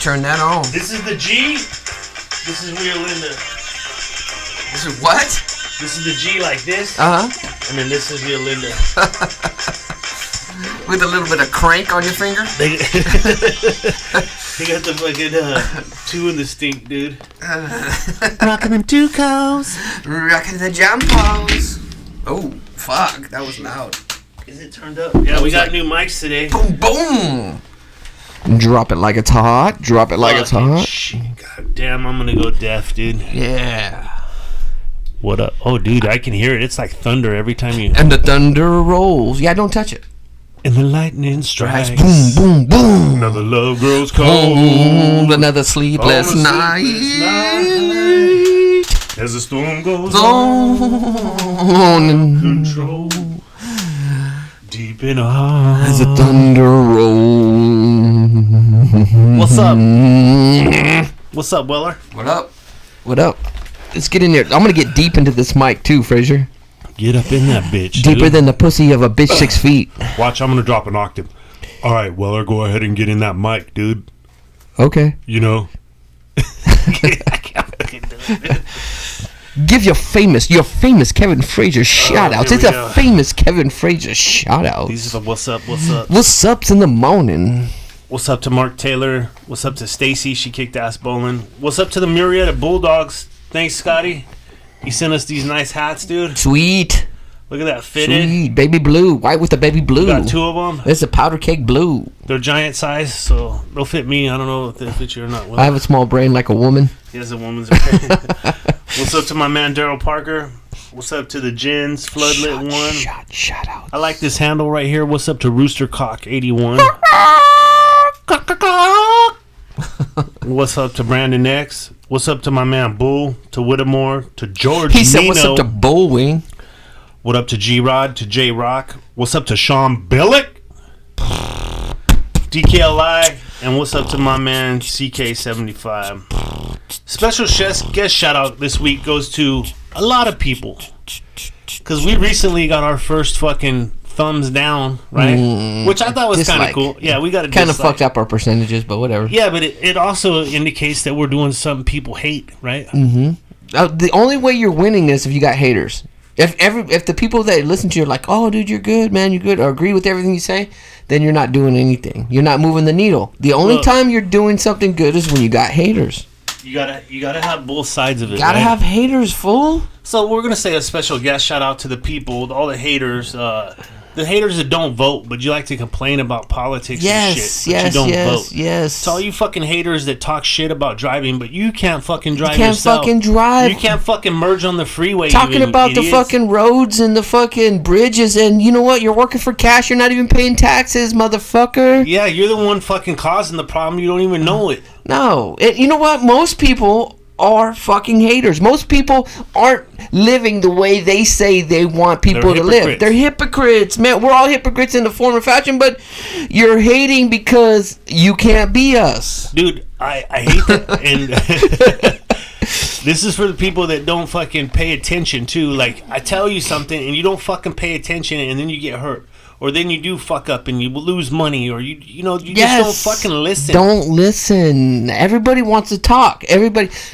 turn that on. This is the G. This is Rio Linda. This is what? This is the G like this. Uh-huh. And then this is Rio Linda. With a little bit of crank on your finger? They got the fucking two in the stink, dude. Rocking them two cows. Rocking the jumpos. Oh, fuck. That was loud. Is it turned up? Yeah, we got new mics today. Boom, boom. Drop it like it's hot. Drop it like it's hot. Shit. God damn, I'm gonna go deaf, dude. Yeah. What up? Oh, dude, I can hear it. It's like thunder every time you... And the thunder rolls. Yeah, don't touch it. And the lightning strikes. Boom, boom, boom. Another love grows cold. Another sleepless night. As the storm goes on in control. Deep in our heart. As the thunder rolls. What's up? What's up, Weller? What up? What up? Let's get in there. I'm going to get deep into this mic, too, Frazier. Get up in that bitch, Deeper dude. than the pussy of a bitch 6 feet. Watch, I'm going to drop an octave. All right, Weller, go ahead and get in that mic, dude. Okay. You know. I can't fucking do it. Give your famous Kevin Frazier shout-outs. It's a famous Kevin Frazier shout-out. These are the what's up, what's up. What's up's in the morning? What's up to Mark Taylor? What's up to Stacy? She kicked ass bowling. What's up to the Murrieta Bulldogs? Thanks, Scotty. He sent us these nice hats, dude. Sweet. Look at that fitted. Sweet. Baby blue. White with the baby blue. We got two of them. It's a powder cake blue. They're giant size, so they'll fit me. I don't know if they fit you or not. Well, I have a small brain like a woman. he has a woman's brain. What's up to my man Daryl Parker? What's up to the Gins? Floodlit one. Shout out. I like this handle right here. What's up to Roostercock 81? What's up to Brandon X? What's up to my man Bull? To Whittemore? To George He said, Nino. what's up to Bullwing? What up to G-Rod? To J-Rock? What's up to Sean Billick? DKLI? And what's up to my man CK75? Special guest shout out this week goes to a lot of people. Because we recently got our first fucking thumbs down, right? Which I thought was kind of cool. Yeah, we got a kind of fucked up our percentages, but whatever. Yeah, but it also indicates that we're doing something people hate, right? Mm-hmm. The only way you're winning is if you got haters. If the people that listen to you are like, oh, dude, you're good, man, you're good, or agree with everything you say, then you're not doing anything. You're not moving the needle. The only time you're doing something good is when you got haters. You gotta have both sides of it. Gotta have haters, fool. So we're gonna say a special guest shout out to the people, all the haters. The haters that don't vote, but you like to complain about politics and shit, but you don't vote. Yes. To all you fucking haters that talk shit about driving, but you can't fucking drive yourself. You can't fucking drive. You can't fucking merge on the freeway. Talking about the fucking roads and the fucking bridges, and you know what? You're working for cash. You're not even paying taxes, motherfucker. Yeah, you're the one fucking causing the problem. You don't even know it. No. You know what? Most people are fucking haters. Most people aren't living the way they say they want people to live. They're hypocrites, man. We're all hypocrites in the form and fashion, but you're hating because you can't be us. Dude, I hate that. And this is for the people that don't fucking pay attention too. Like, I tell you something and you don't fucking pay attention and then you get hurt. Or then you do fuck up and you lose money, or you just don't fucking listen. Don't listen. Everybody wants to talk.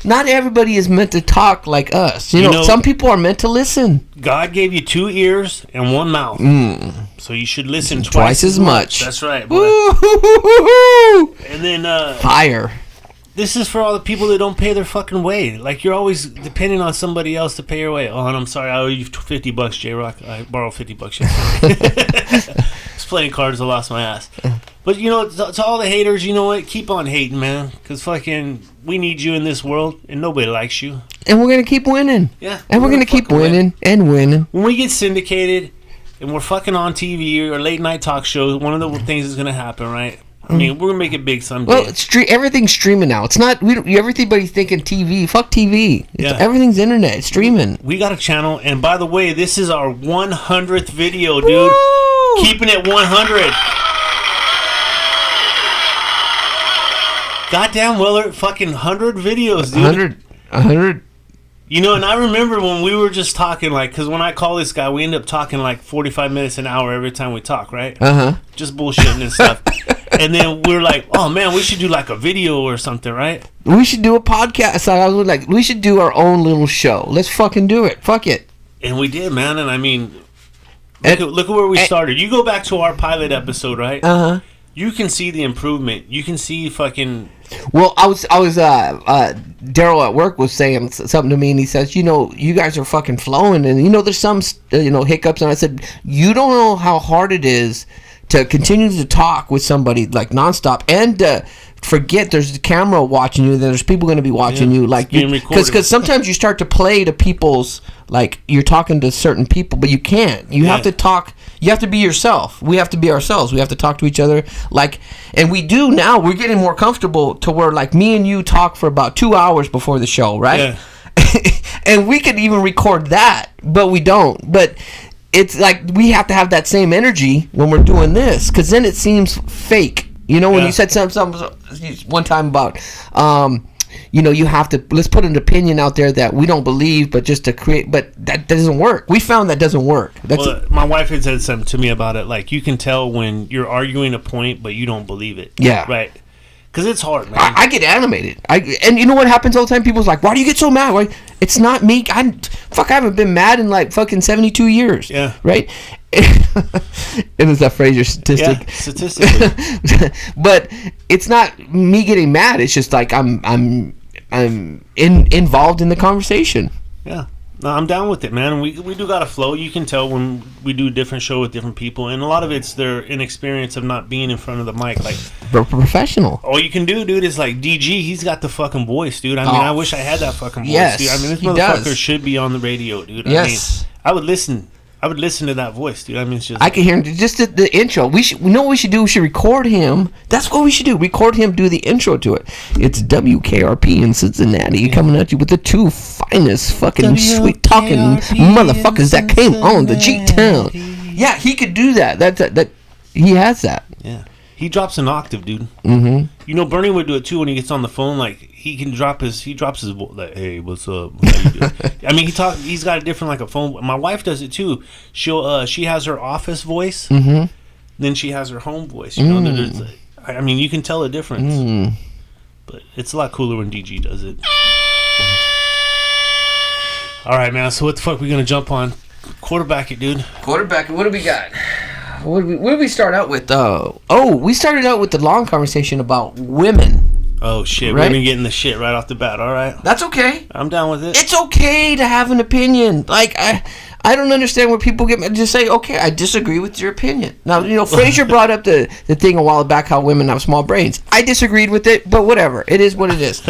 Not everybody is meant to talk like us. You know, some people are meant to listen. God gave you 2 ears and 1 mouth, so you should listen twice as much. That's right, boy. And then fire. This is for all the people that don't pay their fucking way. Like, you're always depending on somebody else to pay your way. Oh, and I'm sorry, I owe you $50, J-Rock. I borrowed $50 yesterday. I was playing cards, I lost my ass. But, to all the haters, you know what? Keep on hating, man. Because fucking, we need you in this world, and nobody likes you. And we're going to keep winning. Yeah. And we're going to keep winning and winning. When we get syndicated, and we're fucking on TV or late night talk shows, one of the things is going to happen, right? I mean, we're gonna make it big someday. Well, everything's streaming now. It's not. Everybody's thinking TV. Fuck TV. Everything's internet. It's streaming. We got a channel, and by the way, this is our 100th video, dude. Woo! Keeping it 100. Goddamn, Weller, fucking 100 videos, dude. 100. And I remember when we were just talking, like, because when I call this guy, we end up talking like 45 minutes an hour every time we talk, right? Uh-huh. Just bullshitting and stuff. And then we're like, oh man, we should do like a video or something, right? We should do a podcast. So I was like, we should do our own little show. Let's fucking do it. Fuck it. And we did, man. And I mean, look at where we started. You go back to our pilot episode, right? You can see the improvement. You can see fucking. Well, I was Daryl at work was saying something to me, and he says, you guys are fucking flowing, and there's some hiccups, and I said, you don't know how hard it is to continue to talk with somebody like nonstop and forget there's a camera watching you, there's people going to be watching you, like, because sometimes you start to play to people's, like, you're talking to certain people, but you can't. You have to talk. You have to be yourself. We have to be ourselves. We have to talk to each other, like, and we do now. We're getting more comfortable to where, like, me and you talk for about 2 hours before the show, right? Yeah. And we could even record that, but we don't. But it's like we have to have that same energy when we're doing this, because then it seems fake. When you said something one time about, you have to, let's put an opinion out there that we don't believe, but just to create, but that doesn't work. We found that doesn't work. My wife had said something to me about it. Like, you can tell when you're arguing a point, but you don't believe it. Yeah. Right. Because it's hard, man. I get animated. And you know what happens all the time? People's like, why do you get so mad? Like, it's not me. I haven't been mad in like fucking 72 years. Yeah. Right? And it's that Fraser statistic. Yeah, statistically. But it's not me getting mad. It's just like I'm involved in the conversation. Yeah. No, I'm down with it, man. We do got a flow. You can tell when we do a different show with different people, and a lot of it's their inexperience of not being in front of the mic. Like, professional. All you can do, dude, is like DG. He's got the fucking voice, dude. I mean, I wish I had that fucking voice, yes, dude. I mean, this motherfucker should be on the radio, dude. Yes. I would listen to that voice, dude. I mean, it's just... I can hear him. Just the intro. We know what we should do? We should record him. That's what we should do. Record him, do the intro to it. It's WKRP in Cincinnati coming at you with the two finest fucking sweet-talking motherfuckers that came on the G-Town. Yeah, he could do that. That he has that. Yeah. He drops an octave, dude. Mm-hmm. Bernie would do it, too, when he gets on the phone. Like, he drops his voice, like, hey, what's up? How you doing? I mean, he's got a different, like, a phone. My wife does it, too. She has her office voice. Mm-hmm. Then she has her home voice. I mean, you can tell a difference. But it's a lot cooler when DG does it. All right, man. So what the fuck we going to jump on? Quarterback it, dude. Quarterback it. What do we got? What did we start out with? We started out with the long conversation about women. Oh, shit. Right? Women getting the shit right off the bat. All right. That's okay. I'm down with it. It's okay to have an opinion. Like, I don't understand where people get mad. Just say, okay, I disagree with your opinion. Now, Fraser brought up the thing a while back how women have small brains. I disagreed with it, but whatever. It is what it is.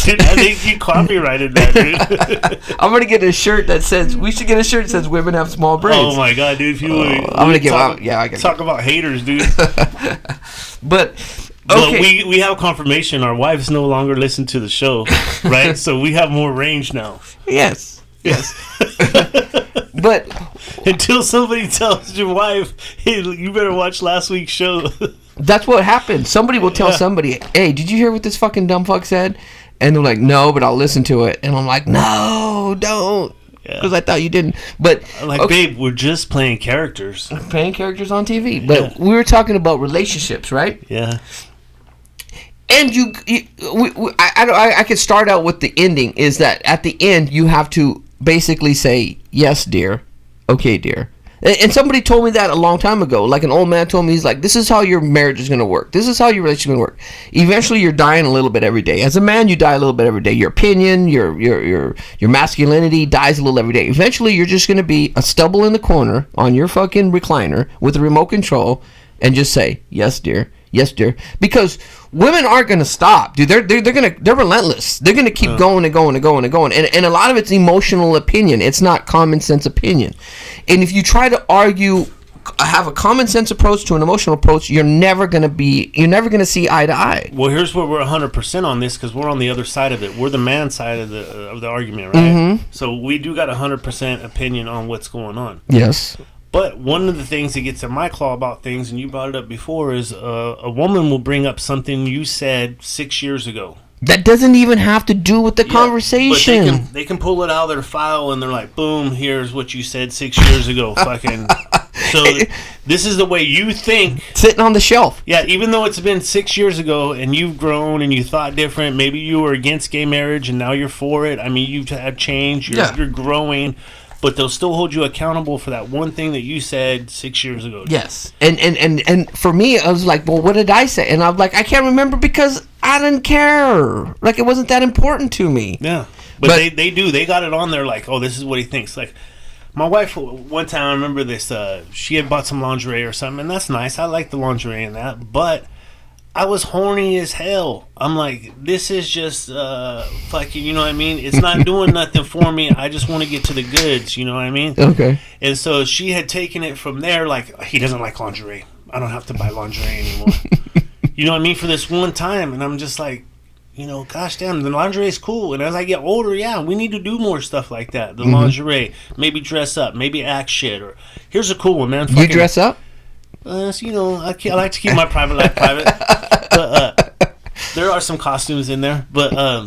Dude, I think you copyrighted that, dude. I'm going to get a shirt that says, we should get a shirt that says women have small brains. Oh, my God, dude. If you I'm going to get out. Yeah, I can talk about haters, dude. But... Okay. But we have confirmation. Our wives no longer listen to the show, right? So we have more range now. Yes. But until somebody tells your wife, hey, you better watch last week's show. That's what happens. Somebody will tell somebody, hey, did you hear what this fucking dumb fuck said? And they're like, no, but I'll listen to it. And I'm like, no, don't. Because I thought you didn't. But I'm like, babe, we're just playing characters. Playing characters on TV. But we were talking about relationships, right? Yeah. And I could start out with the ending is that at the end you have to basically say, yes, dear. Okay, dear. And somebody told me that a long time ago. Like an old man told me, he's like, this is how your marriage is going to work. This is how your relationship is going to work. Eventually you're dying a little bit every day. As a man, you die a little bit every day. Your opinion, your masculinity dies a little every day. Eventually you're just going to be a stubble in the corner on your fucking recliner with a remote control and just say, yes, dear. Yes, dear. Because women aren't going to stop, dude. They're relentless. They're going to keep going and going and going and going. And a lot of it's emotional opinion. It's not common sense opinion. And if you try to argue, have a common sense approach to an emotional approach, you're never going to see eye to eye. Well, here's where we're 100% on this because we're on the other side of it. We're the man side of the argument, right? Mm-hmm. So we do got 100% opinion on what's going on. Yes. But one of the things that gets in my claw about things, and you brought it up before, is a woman will bring up something you said 6 years ago. That doesn't even have to do with the conversation. But they can pull it out of their file, and they're like, boom, here's what you said 6 years ago. Fucking. So this is the way you think. Sitting on the shelf. Yeah, even though it's been 6 years ago and you've grown and you thought different, maybe you were against gay marriage and now you're for it. I mean, you've had change. You're growing. But they'll still hold you accountable for that one thing that you said 6 years ago. Yes. And for me, I was like, well, what did I say? And I'm like, I can't remember because I didn't care. Like, it wasn't that important to me. Yeah. But they do. They got it on there like, oh, this is what he thinks. Like, my wife, one time, I remember this, she had bought some lingerie or something, and that's nice. I like the lingerie and that. But I was horny as hell. I'm like, this is just fucking, you know what I mean? It's not doing nothing for me. I just want to get to the goods, you know what I mean? Okay. And so she had taken it from there, like, he doesn't like lingerie. I don't have to buy lingerie anymore. You know what I mean? For this one time. And I'm just like, you know, gosh damn, the lingerie is cool. And as I get older, yeah, we need to do more stuff like that. The lingerie. Maybe dress up. Maybe act shit. Or here's a cool one, man. You dress up? You know, I like to keep my private life private. But there are some costumes in there. But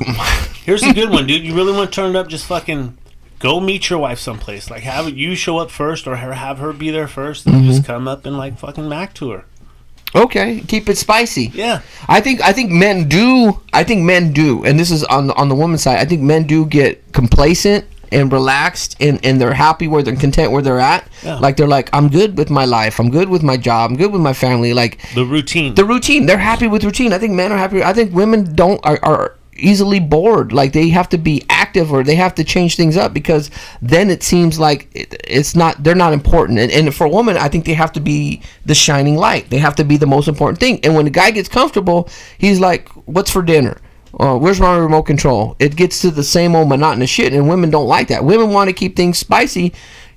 here's a good one, dude. You really want to turn it up? Just fucking go meet your wife someplace. Like, have you show up first or have her be there first. And just come up and, like, fucking mac to her. Okay, keep it spicy. Yeah. I think men do. And this is on the woman's side. I think men do get complacent and relaxed and they're happy where they're content where they're at. Yeah. Like, they're like, I'm good with my life, I'm good with my job, I'm good with my family. Like, the routine, they're happy with routine. I think men are happy. I think women are easily bored. Like, they have to be active or they have to change things up because then it seems like they're not important. And for a woman, I think they have to be the shining light. They have to be the most important thing. And when the guy gets comfortable, he's like, what's for dinner? Where's my remote control? It gets to the same old monotonous shit, and women don't like that. Women want to keep things spicy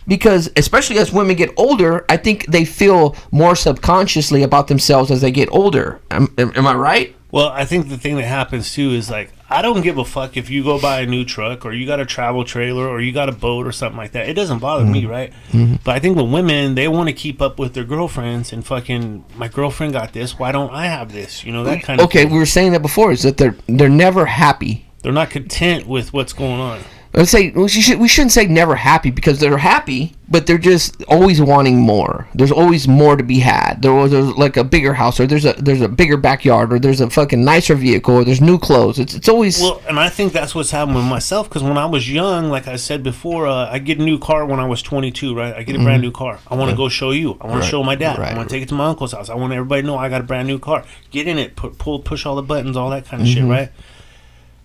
because, especially as women get older, I think they feel more subconsciously about themselves as they get older. Am I right? Well, I think the thing that happens too is, like, I don't give a fuck if you go buy a new truck or you got a travel trailer or you got a boat or something like that. It doesn't bother me, right? But I think with women, they want to keep up with their girlfriends and fucking, my girlfriend got this, why don't I have this? You know, that kind of thing. We were saying that before, is that they're never happy. They're not content with what's going on. Let's say we shouldn't say never happy because they're happy, but they're just always wanting more. There's always more to be had. There's like a bigger house, or there's a bigger backyard, or there's a fucking nicer vehicle, or there's new clothes. It's always and I think that's what's happened with myself because when I was young, like I said before, I get a new car when I was 22, right? I get a brand new car. I want to go show you. I want to show my dad. I want to take it to my uncle's house. I want everybody to know I got a brand new car. Get in it, push all the buttons, all that kind of shit, right?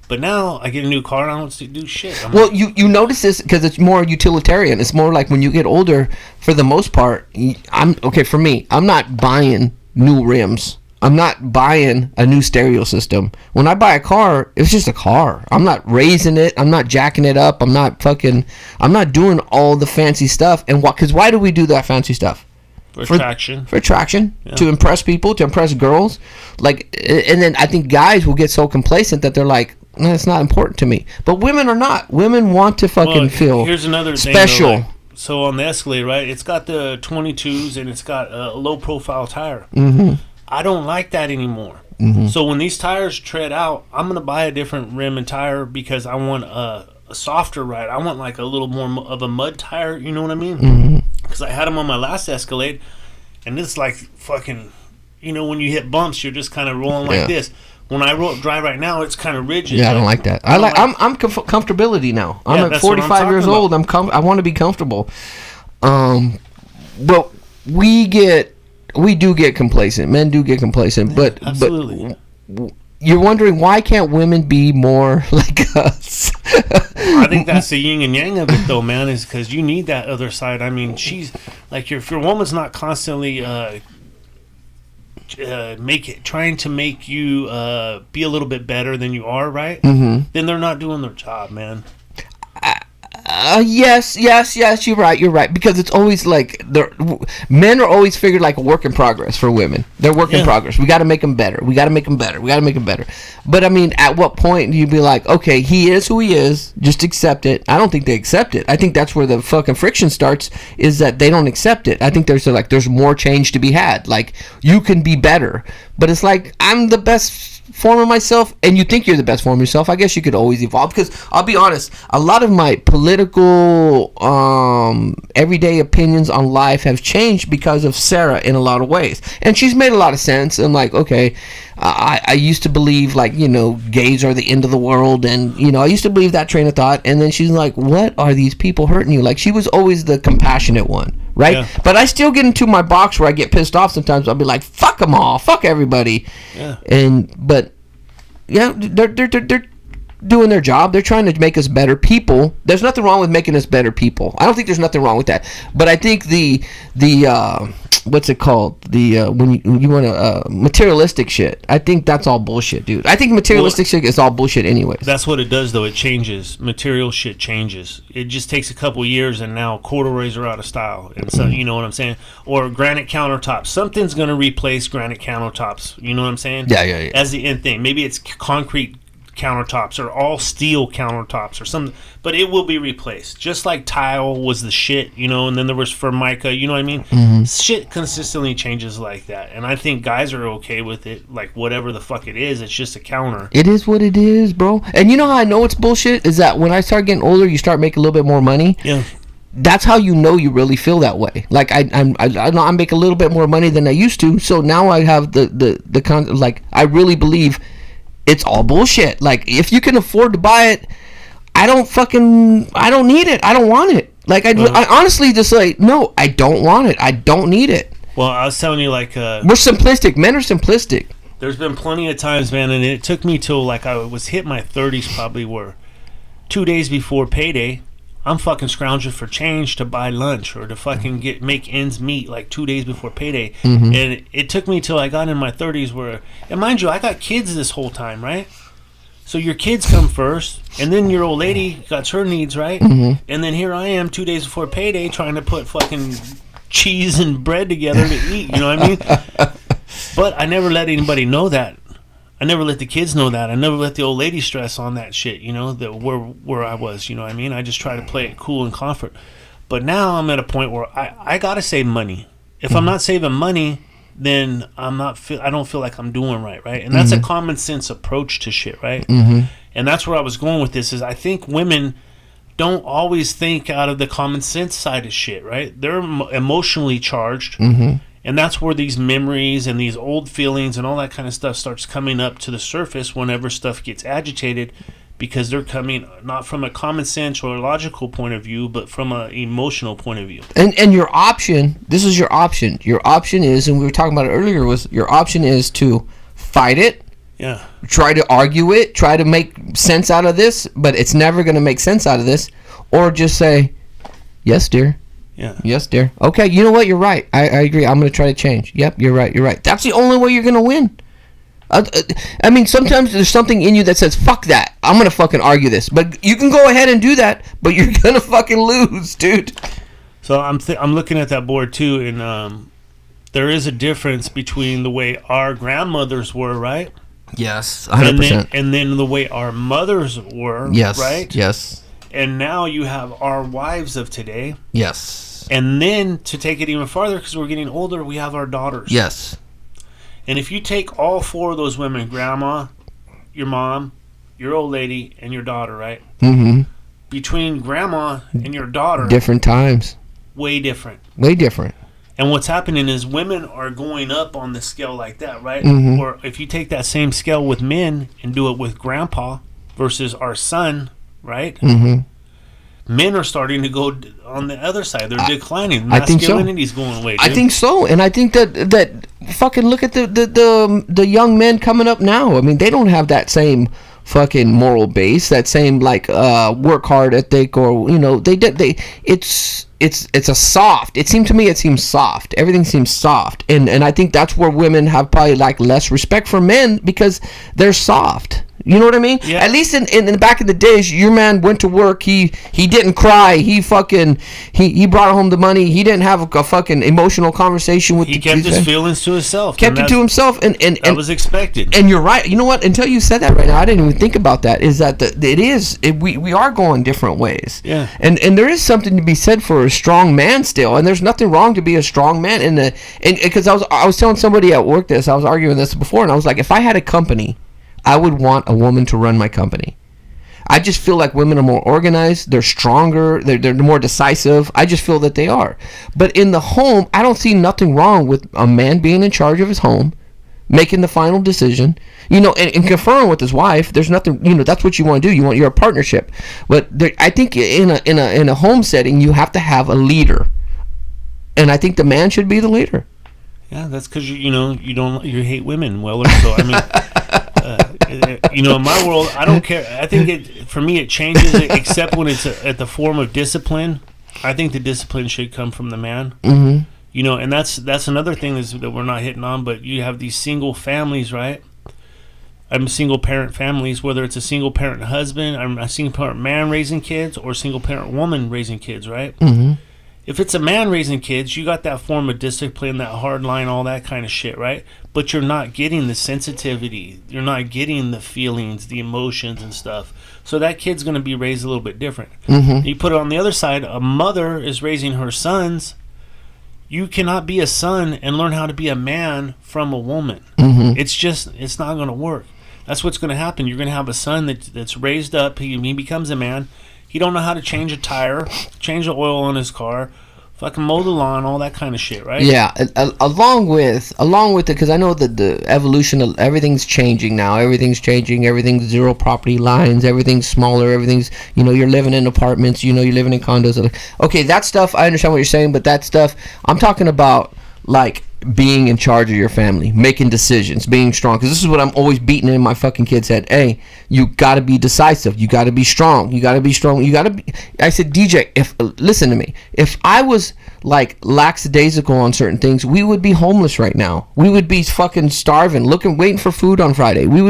But now I get a new car and I don't do shit. You notice this because it's more utilitarian. It's more like when you get older, for the most part, for me, I'm not buying new rims. I'm not buying a new stereo system. When I buy a car, it's just a car. I'm not raising it. I'm not jacking it up. I'm not doing all the fancy stuff. And because why do we do that fancy stuff? For attraction, yeah. To impress people, to impress girls. Like, and then I think guys will get so complacent that they're like, no, it's not important to me. But women are not. Women want to fucking feel here's another special. Thing, though, so on the Escalade, right, it's got the 22s and it's got a low-profile tire. I don't like that anymore. So when these tires tread out, I'm going to buy a different rim and tire because I want a softer ride. I want like a little more of a mud tire, you know what I mean? Because I had them on my last Escalade, and it's like fucking, you know, when you hit bumps, you're just kind of rolling like this. When I drive right now, it's kind of rigid. Yeah, I don't like that. I'm comfortability now. I'm at 45 years old. I want to be comfortable. But we do get complacent. Men do get complacent. But absolutely. But you're wondering why can't women be more like us? I think that's the yin and yang of it, though, man. Is because you need that other side. I mean, she's like, if your woman's not constantly trying to make you be a little bit better than you are, right? Then they're not doing their job, man. Yes, you're right. Because it's always like men are always figured like a work in progress for women. They're work in progress. We got to make them better. But I mean, at what point do you be like, okay, he is who he is, just accept it? I don't think they accept it. I think that's where the fucking friction starts, is that they don't accept it. I think there's more change to be had. Like, you can be better. But it's like, I'm the best form of myself and you think you're the best form of yourself, I guess you could always evolve. Because I'll be honest, a lot of my political everyday opinions on life have changed because of Sarah in a lot of ways, and she's made a lot of sense. I'm like, okay, I used to believe, like, you know, gays are the end of the world, and, you know, I used to believe that train of thought, and then she's like, what are these people hurting you? Like, she was always the compassionate one, right? Yeah. But I still get into my box where I get pissed off sometimes. I'll be like, fuck them all, fuck everybody. Yeah. But yeah, they're doing their job. They're trying to make us better people. There's nothing wrong with making us better people. I don't think there's nothing wrong with that. But I think the what's it called? When you want to materialistic shit. I think that's all bullshit, dude. I think materialistic shit is all bullshit anyways. That's what it does, though. It changes. Material shit changes. It just takes a couple years, and now corduroys are out of style. And so, you know what I'm saying? Or granite countertops. Something's going to replace granite countertops. You know what I'm saying? Yeah. As the end thing. Maybe it's concrete countertops or all steel countertops or something, but it will be replaced. Just like tile was the shit, you know, and then there was Formica, you know what I mean? Mm-hmm. Shit consistently changes like that, and I think guys are okay with it, like whatever the fuck it is, it's just a counter. It is what it is, bro. And you know how I know it's bullshit is that when I start getting older, you start making a little bit more money. Yeah. That's how you know you really feel that way. Like I make a little bit more money than I used to, so now I have the like I really believe it's all bullshit. Like, if you can afford to buy it, I don't need it. I don't want it. Like, I honestly just like, no, I don't want it. I don't need it. Well, I was telling you, like... we're simplistic. Men are simplistic. There's been plenty of times, man, and it took me till, like, I was hit my 30s probably, where 2 days before payday, I'm fucking scrounging for change to buy lunch or to fucking make ends meet, like 2 days before payday. Mm-hmm. And it took me till I got in my 30s where, and mind you, I got kids this whole time, right? So your kids come first, and then your old lady got her needs, right? Mm-hmm. And then here I am 2 days before payday trying to put fucking cheese and bread together to eat, you know what I mean? But I never let anybody know that. I never let the kids know that. I never let the old lady stress on that shit, you know, where I was, you know what I mean? I just try to play it cool and comfort. But now I'm at a point where I got to save money. If I'm not saving money, then I don't feel like I'm doing right? And that's a common sense approach to shit, right? Mm-hmm. And that's where I was going with this is I think women don't always think out of the common sense side of shit, right? They're emotionally charged. Mm-hmm. And that's where these memories and these old feelings and all that kind of stuff starts coming up to the surface whenever stuff gets agitated, because they're coming not from a common sense or logical point of view, but from an emotional point of view. And your option, this is your option. Your option is, and we were talking about it earlier, was your option is to fight it. Yeah. Try to argue it. Try to make sense out of this, but it's never going to make sense out of this. Or just say, yes, dear. Yeah. Yes, dear. Okay, you know what? You're right. I agree. I'm going to try to change. Yep, you're right. That's the only way you're going to win. I mean, sometimes there's something in you that says, fuck that. I'm going to fucking argue this. But you can go ahead and do that, but you're going to fucking lose, dude. So I'm looking at that board, too, and there is a difference between the way our grandmothers were, right? Yes, 100%. And then the way our mothers were, yes, right? Yes. And now you have our wives of today. Yes. And then to take it even farther, because we're getting older, we have our daughters. Yes. And if you take all four of those women, grandma, your mom, your old lady, and your daughter, right? Mm-hmm. Between grandma and your daughter. Different times. Way different. Way different. And what's happening is women are going up on the scale like that, right? Mm-hmm. Or if you take that same scale with men and do it with grandpa versus our son, right? Mm-hmm. Men are starting to go on the other side. They're declining. Masculinity's going away. Dude. I think so, and I think that fucking look at the young men coming up now. I mean, they don't have that same fucking moral base, that same like work hard ethic, or you know, it's a soft. It seems soft. Everything seems soft, and I think that's where women have probably like less respect for men because they're soft. You know what I mean? Yeah. At least in back in the days, your man went to work. He didn't cry. He brought home the money. He didn't have a fucking emotional conversation with. He kept his feelings to himself. Kept it to himself, and that was expected. And you're right. You know what? Until you said that right now, I didn't even think about that. Is that we are going different ways. Yeah. And there is something to be said for a strong man still, and there's nothing wrong to be a strong man. And because I was telling somebody at work this, I was arguing this before, and I was like, if I had a company I would want a woman to run my company. I just feel like women are more organized, they're stronger, they're more decisive. I just feel that they are. But in the home, I don't see nothing wrong with a man being in charge of his home, making the final decision, you know, and conferring with his wife. There's nothing, you know, that's what you want to do. You're a partnership. But I think in a home setting, you have to have a leader, and I think the man should be the leader. Yeah, that's because you hate women. Well, so I mean, you know, in my world, I don't care. I think for me it changes, except when it's at the form of discipline. I think the discipline should come from the man. Mm-hmm. You know, and that's another thing that we're not hitting on. But you have these single families, right? Single parent families, whether it's a single parent husband, a single parent man raising kids, or a single parent woman raising kids, right? Mm-hmm. If it's a man raising kids, you got that form of discipline, that hard line, all that kind of shit, right? But you're not getting the sensitivity. You're not getting the feelings, the emotions and stuff. So that kid's going to be raised a little bit different. Mm-hmm. You put it on the other side, a mother is raising her sons. You cannot be a son and learn how to be a man from a woman. Mm-hmm. It's not going to work. That's what's going to happen. You're going to have a son that's raised up. He becomes a man. He don't know how to change a tire, change the oil on his car, fucking mow the lawn, all that kind of shit, right? Yeah, along with it, because I know that the evolution of everything's changing now. Everything's changing. Everything's zero property lines. Everything's smaller. Everything's, you know, you're living in apartments. You know, you're living in condos. Okay, that stuff, I understand what you're saying, but that stuff, I'm talking about, like, being in charge of your family, making decisions, being strong. Because this is what I'm always beating in my fucking kid's head. Hey, you got to be decisive. You got to be strong. You got to be strong. You got to be. I said, DJ, listen to me. If I was like lackadaisical on certain things, we would be homeless right now. We would be fucking starving, waiting for food on Friday. You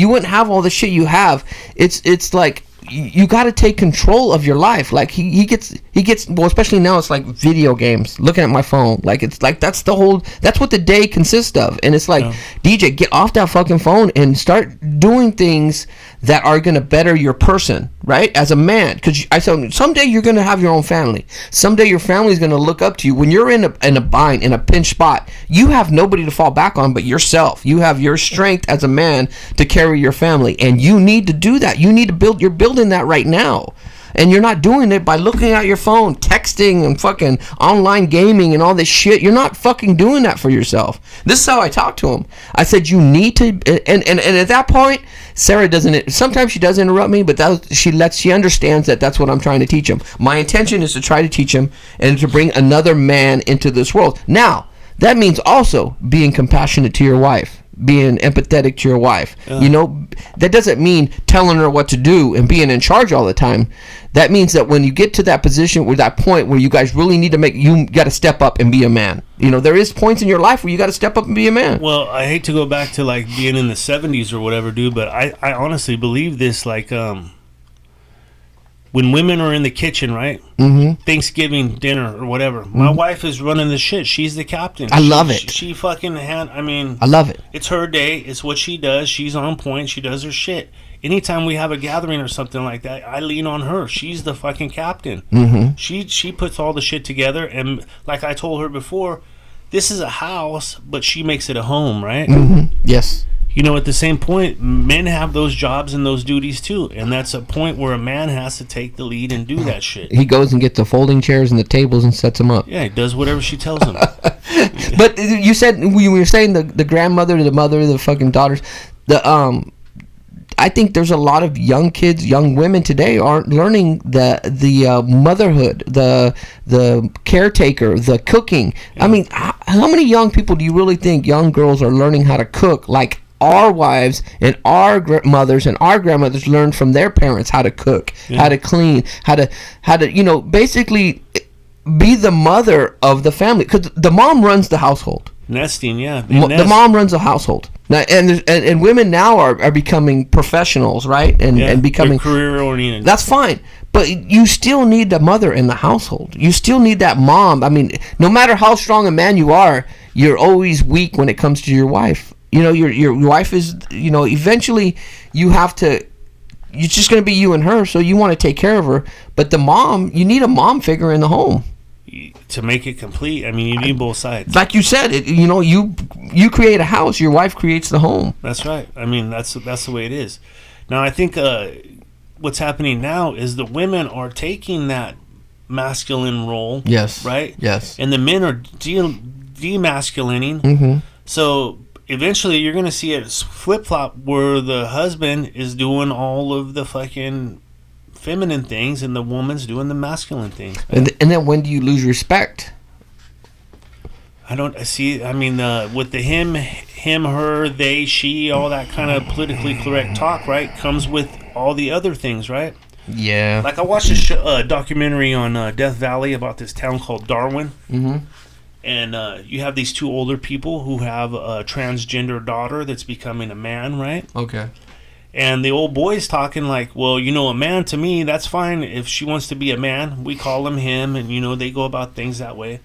wouldn't have all the shit you have. It's like, you got to take control of your life. Like he gets well, especially now it's like video games, looking at my phone. Like it's like that's what the day consists of. And it's like, DJ, get off that fucking phone and start doing things that are going to better your person, right? As a man, because I said someday you're going to have your own family. Someday your family's going to look up to you. When you're in a bind, in a pinch spot, you have nobody to fall back on but yourself. You have your strength as a man to carry your family, and you need to do that. You need to build. You're building that right now, and you're not doing it by looking at your phone, texting and fucking online gaming and all this shit. You're not fucking doing that for yourself. This is how I talk to him. I said, you need to, and at that point, Sarah doesn't, sometimes she does interrupt me, but she understands that that's what I'm trying to teach him. My intention is to try to teach him and to bring another man into this world. Now, that means also being compassionate to your wife, being empathetic to your wife. You know, that doesn't mean telling her what to do and being in charge all the time. That means that when you get to that position, or that point where you guys really need to you got to step up and be a man. You know, there is points in your life where you got to step up and be a man. Well, I hate to go back to like being in the 70s or whatever, dude, but I honestly believe this, like, when women are in the kitchen, right? Mm-hmm. Thanksgiving dinner or whatever. Mm-hmm. My wife is running the shit. She's the captain. I love it. She fucking I love it. It's her day. It's what she does. She's on point. She does her shit. Anytime we have a gathering or something like that, I lean on her. She's the fucking captain. Mm-hmm. She puts all the shit together. And like I told her before, this is a house, but she makes it a home, right? Mm-hmm. Yes. You know, at the same point, men have those jobs and those duties too, and that's a point where a man has to take the lead and do that shit. He goes and gets the folding chairs and the tables and sets them up. Yeah, he does whatever she tells him. But you said, we were saying the grandmother, the mother, the fucking daughters, I think there's a lot of young kids, young women today aren't learning the motherhood, the caretaker, the cooking. Yeah. I mean, how many young people do you really think, young girls, are learning how to cook like our wives and our mothers and our grandmothers learned from their parents how to cook, how to clean, how to you know, basically be the mother of the family, because the mom runs the household. Nesting, yeah. The mom runs the household. Now, and women now are becoming professionals, right? And becoming career oriented. That's fine, but you still need the mother in the household. You still need that mom. I mean, no matter how strong a man you are, you're always weak when it comes to your wife. You know, your wife is, you know, eventually you have to, it's just going to be you and her, so you want to take care of her. But the mom, you need a mom figure in the home. to make it complete, I mean, you need both sides. Like you said, you create a house, your wife creates the home. That's right. I mean, that's the way it is. Now, I think what's happening now is the women are taking that masculine role. Yes. Right? Yes. And the men are demasculinating. Mm-hmm. So eventually you're going to see it flip-flop where the husband is doing all of the fucking feminine things and the woman's doing the masculine things. And then when do you lose respect? I don't see. I mean, with the him, her, they, she, all that kind of politically correct talk, right, comes with all the other things, right? Yeah. Like I watched a documentary on Death Valley about this town called Darwin. Mm-hmm. And you have these two older people who have a transgender daughter that's becoming a man, right? Okay. And the old boy's talking like, well, a man to me, that's fine. If she wants to be a man, we call him him. And, they go about things that way.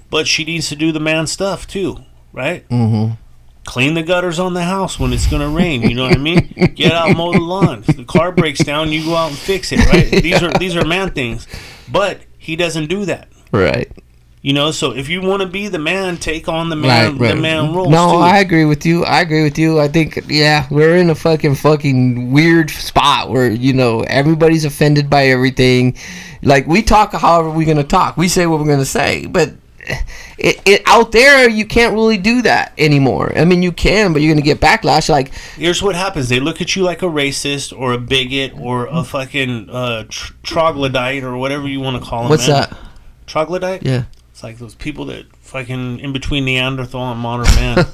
But she needs to do the man stuff too, right? Mm-hmm. Clean the gutters on the house when it's going to rain. You know what I mean? Get out, mow the lawn. If the car breaks down, you go out and fix it, right? These are man things. But he doesn't do that. Right. So if you want to be the man, take on the man, right. The man roles. No, too. I agree with you. I think, we're in a fucking weird spot where, everybody's offended by everything. Like, we talk however we're going to talk. We say what we're going to say. But it out there, you can't really do that anymore. I mean, you can, but you're going to get backlash. Like, here's what happens. They look at you like a racist or a bigot or a fucking troglodyte or whatever you want to call them. What's that? Troglodyte? Yeah. It's like those people that fucking in between Neanderthal and modern man.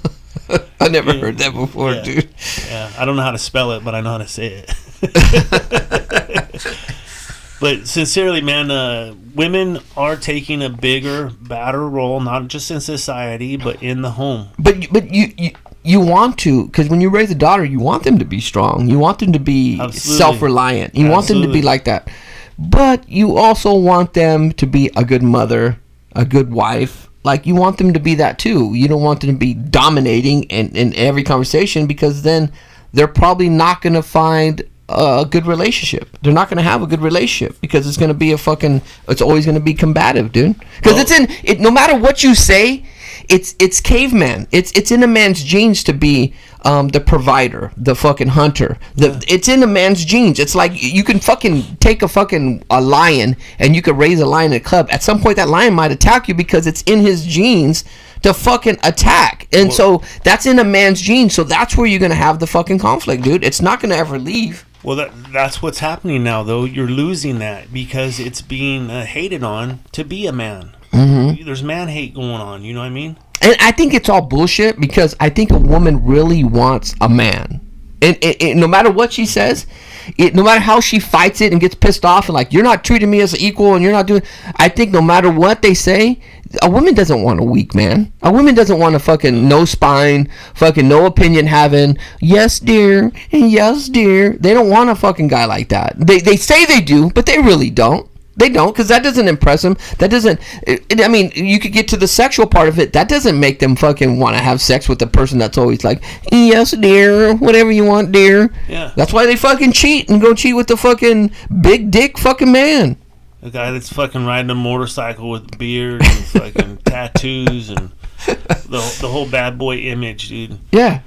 I never heard that before, dude. Yeah, I don't know how to spell it, but I know how to say it. But sincerely, man, women are taking a bigger, badder role, not just in society, but in the home. But you want to, because when you raise a daughter, you want them to be strong. You want them to be self-reliant. You want them to be like that. But you also want them to be a good mother, a good wife. Like, you want them to be that too. You don't want them to be dominating in every conversation, because then they're probably not going to find a good relationship. They're not going to have a good relationship, because it's going to be it's always going to be combative, dude. Because no matter what you say, it's caveman. It's in a man's genes to be the provider, the fucking hunter. It's in a man's genes. It's like you can fucking take a lion and you could raise a lion in a club. At some point, that lion might attack you because it's in his genes to fucking attack. And so that's in a man's genes. So that's where you're gonna have the fucking conflict, dude. It's not gonna ever leave. Well, that's what's happening now, though. You're losing that because it's being hated on to be a man. Mm-hmm. There's man hate going on. You know what I mean? And I think it's all bullshit, because I think a woman really wants a man. And no matter what she says, no matter how she fights it and gets pissed off and like, you're not treating me as an equal and you're not doing... I think no matter what they say, a woman doesn't want a weak man. A woman doesn't want a fucking no spine, fucking no opinion having, yes dear, yes dear. They don't want a fucking guy like that. They say they do, but they really don't. They don't, because that doesn't impress them. That doesn't... I mean, you could get to the sexual part of it. That doesn't make them fucking want to have sex with the person that's always like, yes, dear, whatever you want, dear. Yeah. That's why they fucking cheat and go cheat with the fucking big dick fucking man. A guy that's fucking riding a motorcycle with beard and fucking tattoos and the whole bad boy image, dude. Yeah.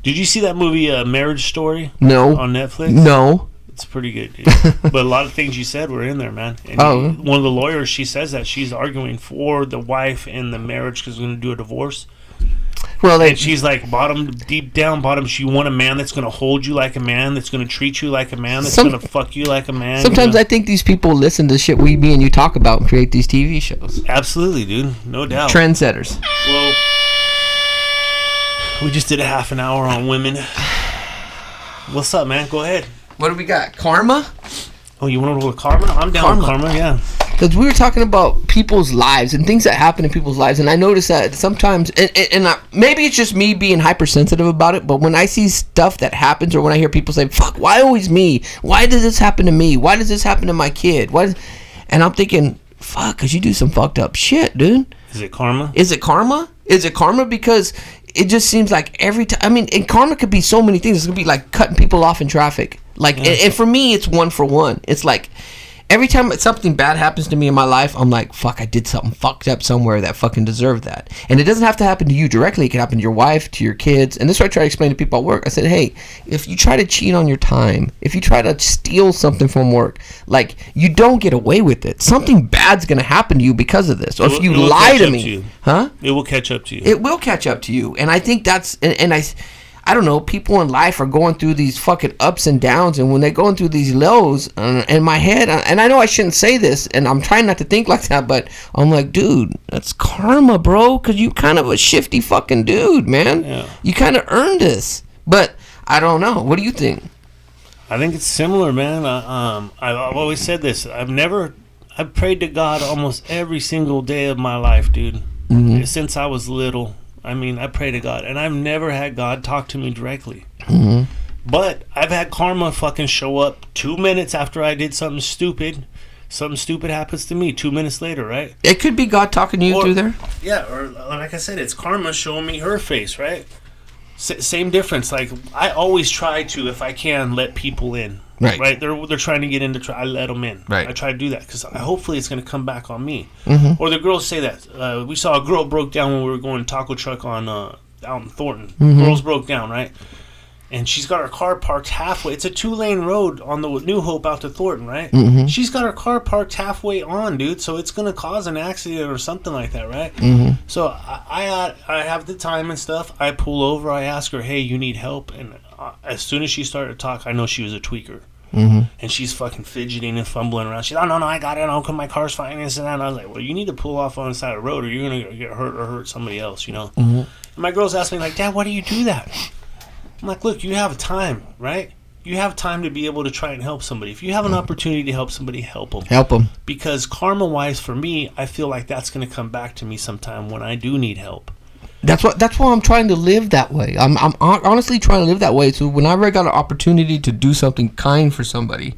Did you see that movie, Marriage Story? No. On Netflix? No. It's pretty good, dude. But a lot of things you said were in there, man. And one of the lawyers, she says that she's arguing for the wife and the marriage because she's going to do a divorce. Well, and she's like, deep down, she want a man that's going to hold you like a man, that's going to treat you like a man, that's going to fuck you like a man. Sometimes I think these people listen to shit me and you talk about and create these TV shows. Absolutely, dude. No doubt. Trendsetters. Well, we just did a half an hour on women. What's up, man? Go ahead. What do we got? Karma? Oh, you want to roll with karma? I'm down with karma, yeah. Because we were talking about people's lives and things that happen in people's lives, and I noticed that sometimes, and maybe it's just me being hypersensitive about it, but when I see stuff that happens, or when I hear people say, fuck, why always me? Why does this happen to me? Why does this happen to my kid? And I'm thinking, fuck, because you do some fucked up shit, dude. Is it karma? Is it karma? Is it karma? Because it just seems like every time, I mean, and karma could be so many things. It could be like cutting people off in traffic. Like, and for me, it's one for one. It's like, every time something bad happens to me in my life, I'm like, fuck, I did something fucked up somewhere that fucking deserved that. And it doesn't have to happen to you directly. It can happen to your wife, to your kids. And this is what I try to explain to people at work. I said, hey, if you try to cheat on your time, if you try to steal something from work, like, you don't get away with it. Something bad's going to happen to you because of this. Or if you lie to me, it will catch up to you. It will catch up to you. And I think that's, and I don't know, people in life are going through these fucking ups and downs, and when they're going through these lows, in my head, and I know I shouldn't say this, and I'm trying not to think like that, but I'm like, dude, that's karma, bro, because you kind of a shifty fucking dude, man. Yeah. You kind of earned this. But I don't know. What do you think? I think it's similar, man. I've always said this. I've prayed to God almost every single day of my life, dude, since I was little. I mean, I pray to God, and I've never had God talk to me directly. Mm-hmm. But I've had karma fucking show up 2 minutes after I did something stupid. Something stupid happens to me 2 minutes later, right? It could be God talking to you through there. Yeah, or like I said, it's karma showing me her face, right? Same difference. Like, I always try to, if I can, let people in. Right. They're trying to get in. I let them in. Right. I try to do that because hopefully it's going to come back on me. Mm-hmm. Or the girls say that. We saw a girl broke down when we were going taco truck on out in Thornton. Mm-hmm. Girls broke down, right? And she's got her car parked halfway. It's a 2-lane road on the New Hope out to Thornton, right? Mm-hmm. She's got her car parked halfway on, dude. So it's going to cause an accident or something like that, right? Mm-hmm. So I have the time and stuff. I pull over. I ask her, hey, you need help? And as soon as she started to talk, I know she was a tweaker. Mm-hmm. And she's fucking fidgeting and fumbling around. She's, oh, no, I got it. I'll come. My car's fine. And I was like, well, you need to pull off on the side of the road or you're going to get hurt or hurt somebody else, you know? Mm-hmm. And my girls ask me, like, Dad, why do you do that? I'm like, look, you have time, right? You have time to be able to try and help somebody. If you have an opportunity to help somebody, help them. Help them. Because karma-wise, for me, I feel like that's going to come back to me sometime when I do need help. That's why I'm trying to live that way. I'm honestly trying to live that way. So whenever I got an opportunity to do something kind for somebody,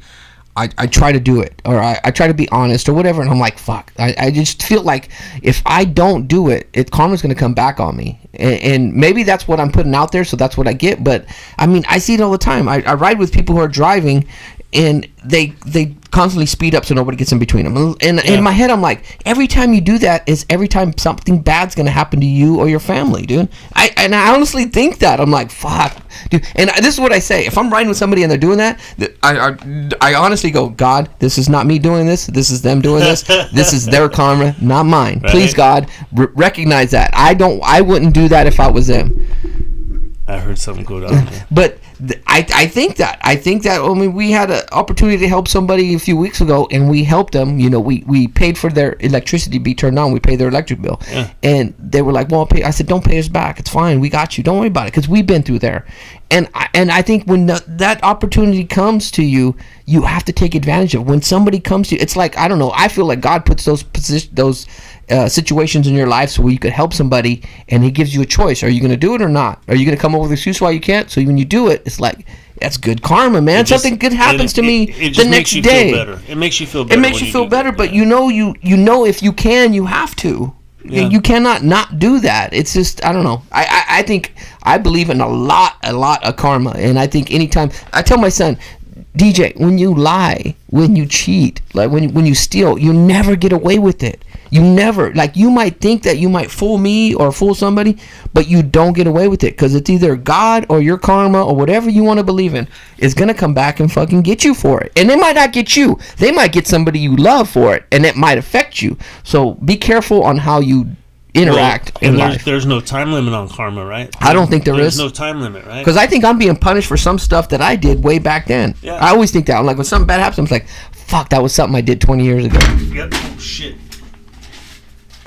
I try to do it, or I try to be honest or whatever. And I'm like, fuck. I just feel like if I don't do it, karma's going to come back on me. And maybe that's what I'm putting out there, so that's what I get. But I mean, I see it all the time. I ride with people who are driving, and they constantly speed up so nobody gets in between them. And in my head, I'm like, every time you do that is every time something bad's going to happen to you or your family, dude. I honestly think that. I'm like, fuck, dude. And this is what I say. If I'm riding with somebody and they're doing that, I honestly go, God, this is not me doing this. This is them doing this. This is their karma, not mine. Right? Please, God, recognize that. I wouldn't do that if I was them. I heard something go down there. But I think that. I mean, we had an opportunity to help somebody a few weeks ago, and we helped them. You know, we paid for their electricity to be turned on. We paid their electric bill. Yeah. And they were like, well, I'll pay. I said, don't pay us back. It's fine. We got you. Don't worry about it, because we've been through there. And I think when that opportunity comes to you, you have to take advantage of it. When somebody comes to you, it's like, I don't know, I feel like God puts those situations in your life so where you could help somebody, and he gives you a choice. Are you going to do it or not? Are you going to come up with an excuse why you can't? So when you do it, it's like, that's good karma, man. Something good happens to me the next day. It makes you feel better. It makes you feel better, but you know if you can, you have to. Yeah. You cannot not do that. It's just, I don't know. I think I believe in a lot of karma, and I think anytime I tell my son, DJ, when you lie, when you cheat, like when you steal, you never get away with it. You never, like, you might think that you might fool me or fool somebody, but you don't get away with it, because it's either God or your karma or whatever you want to believe in is going to come back and fucking get you for it. And they might not get you. They might get somebody you love for it, and it might affect you. So be careful on how you interact in life. There's no time limit on karma, right? I don't think there is. There's no time limit, right? Because I think I'm being punished for some stuff that I did way back then. Yeah. I always think that. I'm like, when something bad happens, I'm like, fuck, that was something I did 20 years ago. Yep. Oh, shit.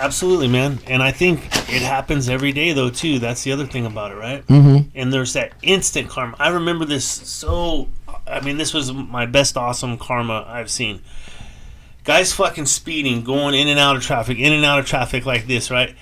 Absolutely, man. And I think it happens every day, though, too. That's the other thing about it, right? Mm-hmm. And there's that instant karma. I remember this this was my best awesome karma I've seen. Guys fucking speeding, going in and out of traffic like this, right?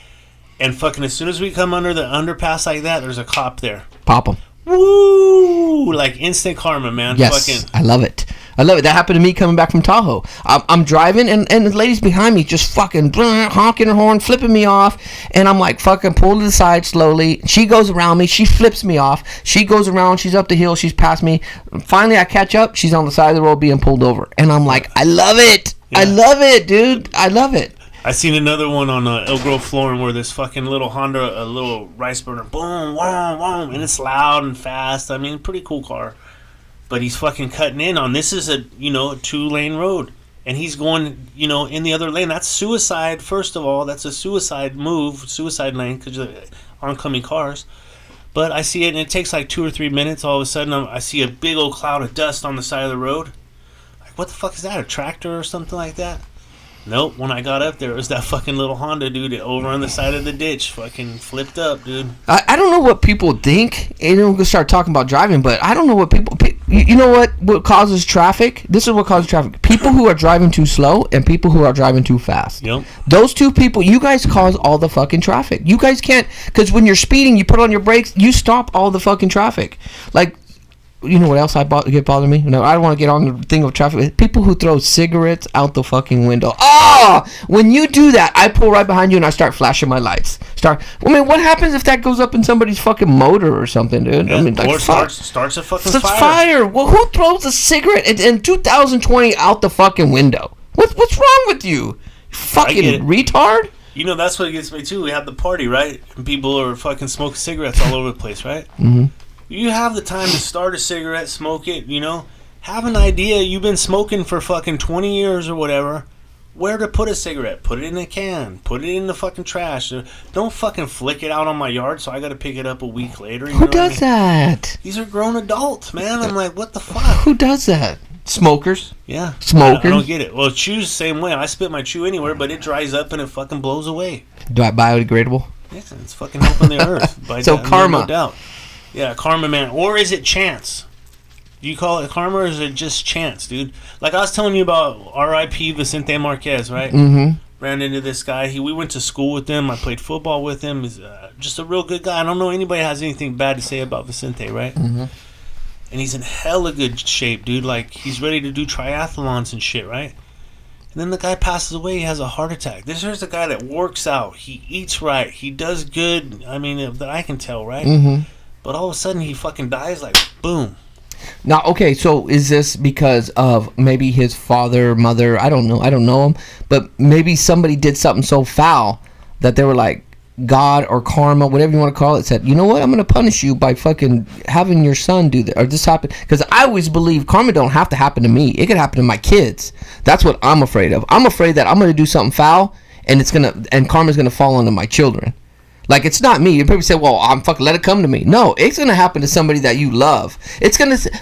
And fucking as soon as we come under the underpass like that, there's a cop there. Pop them. Woo! Like instant karma, man. Yes, I love it. I love it. That happened to me coming back from Tahoe. I'm driving, and the lady's behind me just fucking honking her horn, flipping me off. And I'm like, fucking pull to the side slowly. She goes around me. She flips me off. She goes around. She's up the hill. She's past me. Finally, I catch up. She's on the side of the road being pulled over. And I'm like, I love it. Yeah. I love it, dude. I love it. I seen another one on Elk Grove, Flooring, where this fucking little Honda, a little rice burner, boom, boom, boom, and it's loud and fast. I mean, pretty cool car. But he's fucking cutting in on, this is a 2-lane road. And he's going, in the other lane. That's suicide, first of all. That's a suicide move, suicide lane, because of oncoming cars. But I see it, and it takes like 2 or 3 minutes. All of a sudden, I see a big old cloud of dust on the side of the road. Like, what the fuck is that, a tractor or something like that? Nope, when I got up there, it was that fucking little Honda, dude, over on the side of the ditch, fucking flipped up, dude. I don't know what people think, and then we're going to start talking about driving, but I don't know what people... You know what causes traffic? This is what causes traffic. People who are driving too slow and people who are driving too fast. Yep. Those two people, you guys cause all the fucking traffic. You guys can't... Because when you're speeding, you put on your brakes, you stop all the fucking traffic. Like... You know what else get bothering me? No, I don't want to get on the thing of traffic. People who throw cigarettes out the fucking window. Oh! When you do that, I pull right behind you and I start flashing my lights. What happens if that goes up in somebody's fucking motor or something, dude? Yeah, I mean, like, or starts a fucking fire. Fire. Well, who throws a cigarette in 2020 out the fucking window? What's wrong with you? Fucking retard? That's what gets me too. We have the party, right? And people are fucking smoking cigarettes all over the place, right? Mm-hmm. You have the time to start a cigarette, smoke it, have an idea. You've been smoking for fucking 20 years or whatever. Where to put a cigarette? Put it in a can. Put it in the fucking trash. Don't fucking flick it out on my yard so I got to pick it up a week later. Who does that? These are grown adults, man. I'm like, what the fuck? Who does that? Smokers? Yeah. Smokers? I don't get it. Well, chew's the same way. I spit my chew anywhere, but it dries up and it fucking blows away. Biodegradable? Yeah, it's fucking helping the earth. So karma. No doubt. Yeah, karma, man. Or is it chance? Do you call it karma or is it just chance, dude? Like I was telling you about R.I.P. Vicente Marquez, right? Mm-hmm. Ran into this guy. We went to school with him. I played football with him. He's just a real good guy. I don't know anybody has anything bad to say about Vicente, right? Mm-hmm. And he's in hella good shape, dude. Like, he's ready to do triathlons and shit, right? And then the guy passes away. He has a heart attack. This is a guy that works out. He eats right. He does good. I mean, that I can tell, right? Mm-hmm. But all of a sudden, he fucking dies, like, boom. Now, okay, so is this because of maybe his father, mother, I don't know him, but maybe somebody did something so foul that they were like, God or karma, whatever you want to call it, said, you know what, I'm going to punish you by fucking having your son do that, or this happen, because I always believe karma don't have to happen to me. It could happen to my kids. That's what I'm afraid of. I'm afraid that I'm going to do something foul, and karma's going to fall onto my children. Like, it's not me. You probably say, well, I'm fucking let it come to me. No, it's going to happen to somebody that you love.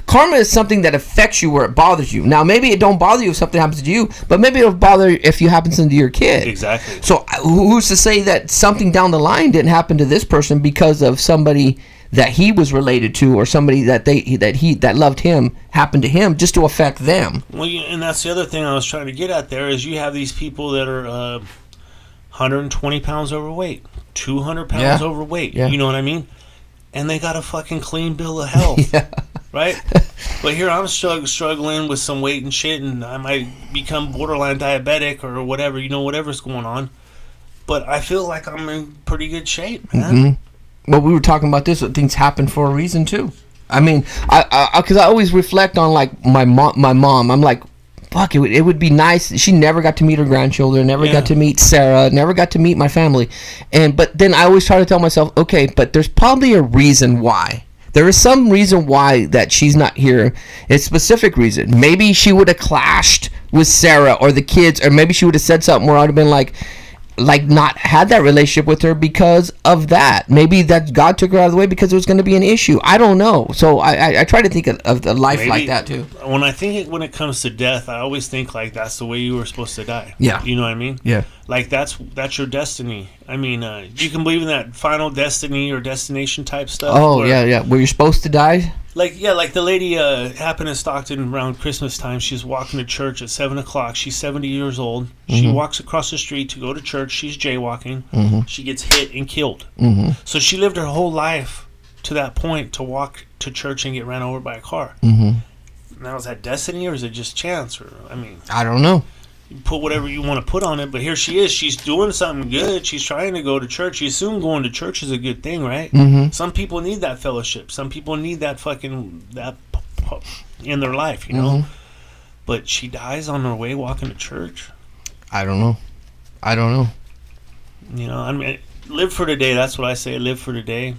Karma is something that affects you where it bothers you. Now, maybe it don't bother you if something happens to you, but maybe it'll bother you if it happens to your kid. Exactly. So who's to say that something down the line didn't happen to this person because of somebody that he was related to, or somebody that loved him happened to him just to affect them? Well, and that's the other thing I was trying to get at there is you have these people that are 120 pounds overweight. 200 pounds overweight. Yeah. You know what I mean? And they got a fucking clean bill of health. Yeah. Right? But here I'm struggling with some weight and shit, and I might become borderline diabetic or whatever, whatever's going on. But I feel like I'm in pretty good shape, man. Mm-hmm. Well, we were talking about this. Things happen for a reason, too. I mean, because I always reflect on, like, my mom. I'm like, fuck, it would be nice. She never got to meet her grandchildren, never got to meet Sarah, never got to meet my family. But then I always try to tell myself, okay, but there's probably a reason why. There is some reason why that she's not here. It's a specific reason. Maybe she would have clashed with Sarah or the kids, or maybe she would have said something where I would have been like not had that relationship with her because of that. Maybe that God took her out of the way because it was going to be an issue. I don't know. So I try to think of the life maybe, like that too. When it comes to death, I always think like that's the way you were supposed to die. Yeah. You know what I mean? Yeah. Like that's your destiny. I mean, you can believe in that final destiny or destination type stuff. Oh, yeah. Where you're supposed to die? Like the lady happened in Stockton around Christmas time. She's walking to church at 7 o'clock. She's 70 years old. She walks across the street to go to church. She's jaywalking. Mm-hmm. She gets hit and killed. Mm-hmm. So she lived her whole life to that point to walk to church and get ran over by a car. Mm-hmm. Now, is that destiny or is it just chance? Or I don't know. You put whatever you want to put on it, but here she is. She's doing something good. She's trying to go to church. You assume going to church is a good thing, right? Mm-hmm. Some people need that fellowship. Some people need that in their life, you know? Mm-hmm. But she dies on her way walking to church. I don't know. You know, live for today. That's what I say. Live for today.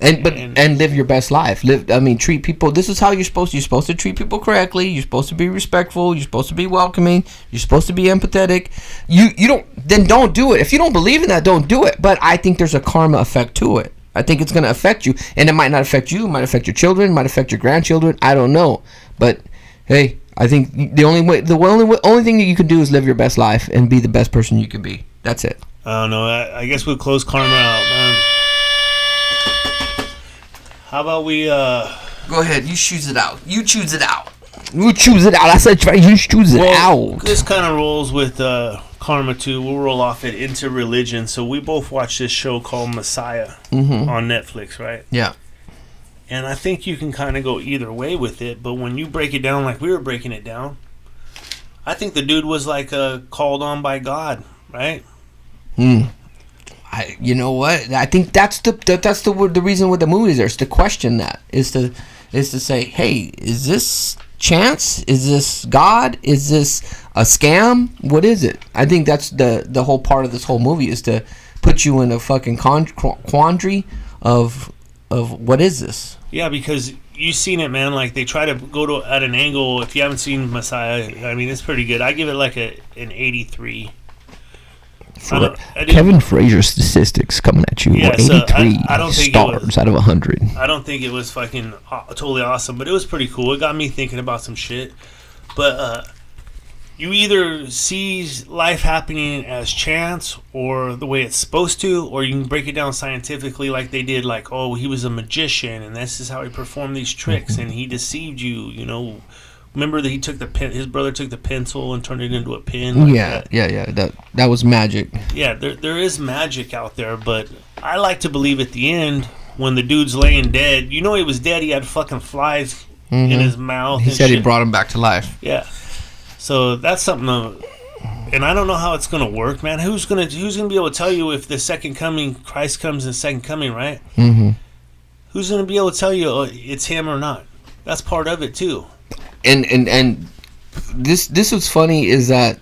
And live your best life. Treat people. This is how you're supposed to. You're supposed to treat people correctly. You're supposed to be respectful. You're supposed to be welcoming. You're supposed to be empathetic. Don't do it. If you don't believe in that, don't do it. But I think there's a karma effect to it. I think it's going to affect you, and it might not affect you. It might affect your children. It might affect your grandchildren. I don't know. But hey, I think the only thing that you can do is live your best life and be the best person you can be. That's it. I don't know. I guess we'll close karma out, man. How about we go ahead, you choose it out. You choose it out. I said you choose it out. This kind of rolls with karma too. We'll roll off it into religion. So we both watched this show called Messiah on Netflix, right? Yeah. And I think you can kind of go either way with it, but when you break it down like we were breaking it down, I think the dude was like called on by God, right? You know what? I think that's the reason with the movies is to question that is to say, hey, is this chance? Is this God? Is this a scam? What is it? I think that's the whole part of this whole movie is to put you in a fucking quandary of what is this? Yeah, because you've seen it, man. Like they try to go to at an angle. If you haven't seen Messiah, it's pretty good. I give it like an 83. Kevin Frazier statistics coming at you. Yeah, 83 I don't think stars out of 100. I don't think it was fucking totally awesome, but it was pretty cool. It got me thinking about some shit. But you either see life happening as chance or the way it's supposed to, or you can break it down scientifically like they did, like, oh, he was a magician and this is how he performed these tricks and he deceived you, you know. Remember that he took his brother took the pencil and turned it into a pin? Like that was magic. Yeah, there is magic out there, but I like to believe at the end when the dude's laying dead, you know he was dead, he had fucking flies in his mouth. He said he brought him back to life. Yeah. So that's something and I don't know how it's gonna work, man. Who's gonna be able to tell you if the second coming, Christ comes in the second coming, right? Mm-hmm. Who's gonna be able to tell you it's him or not? That's part of it too. And this what's funny is that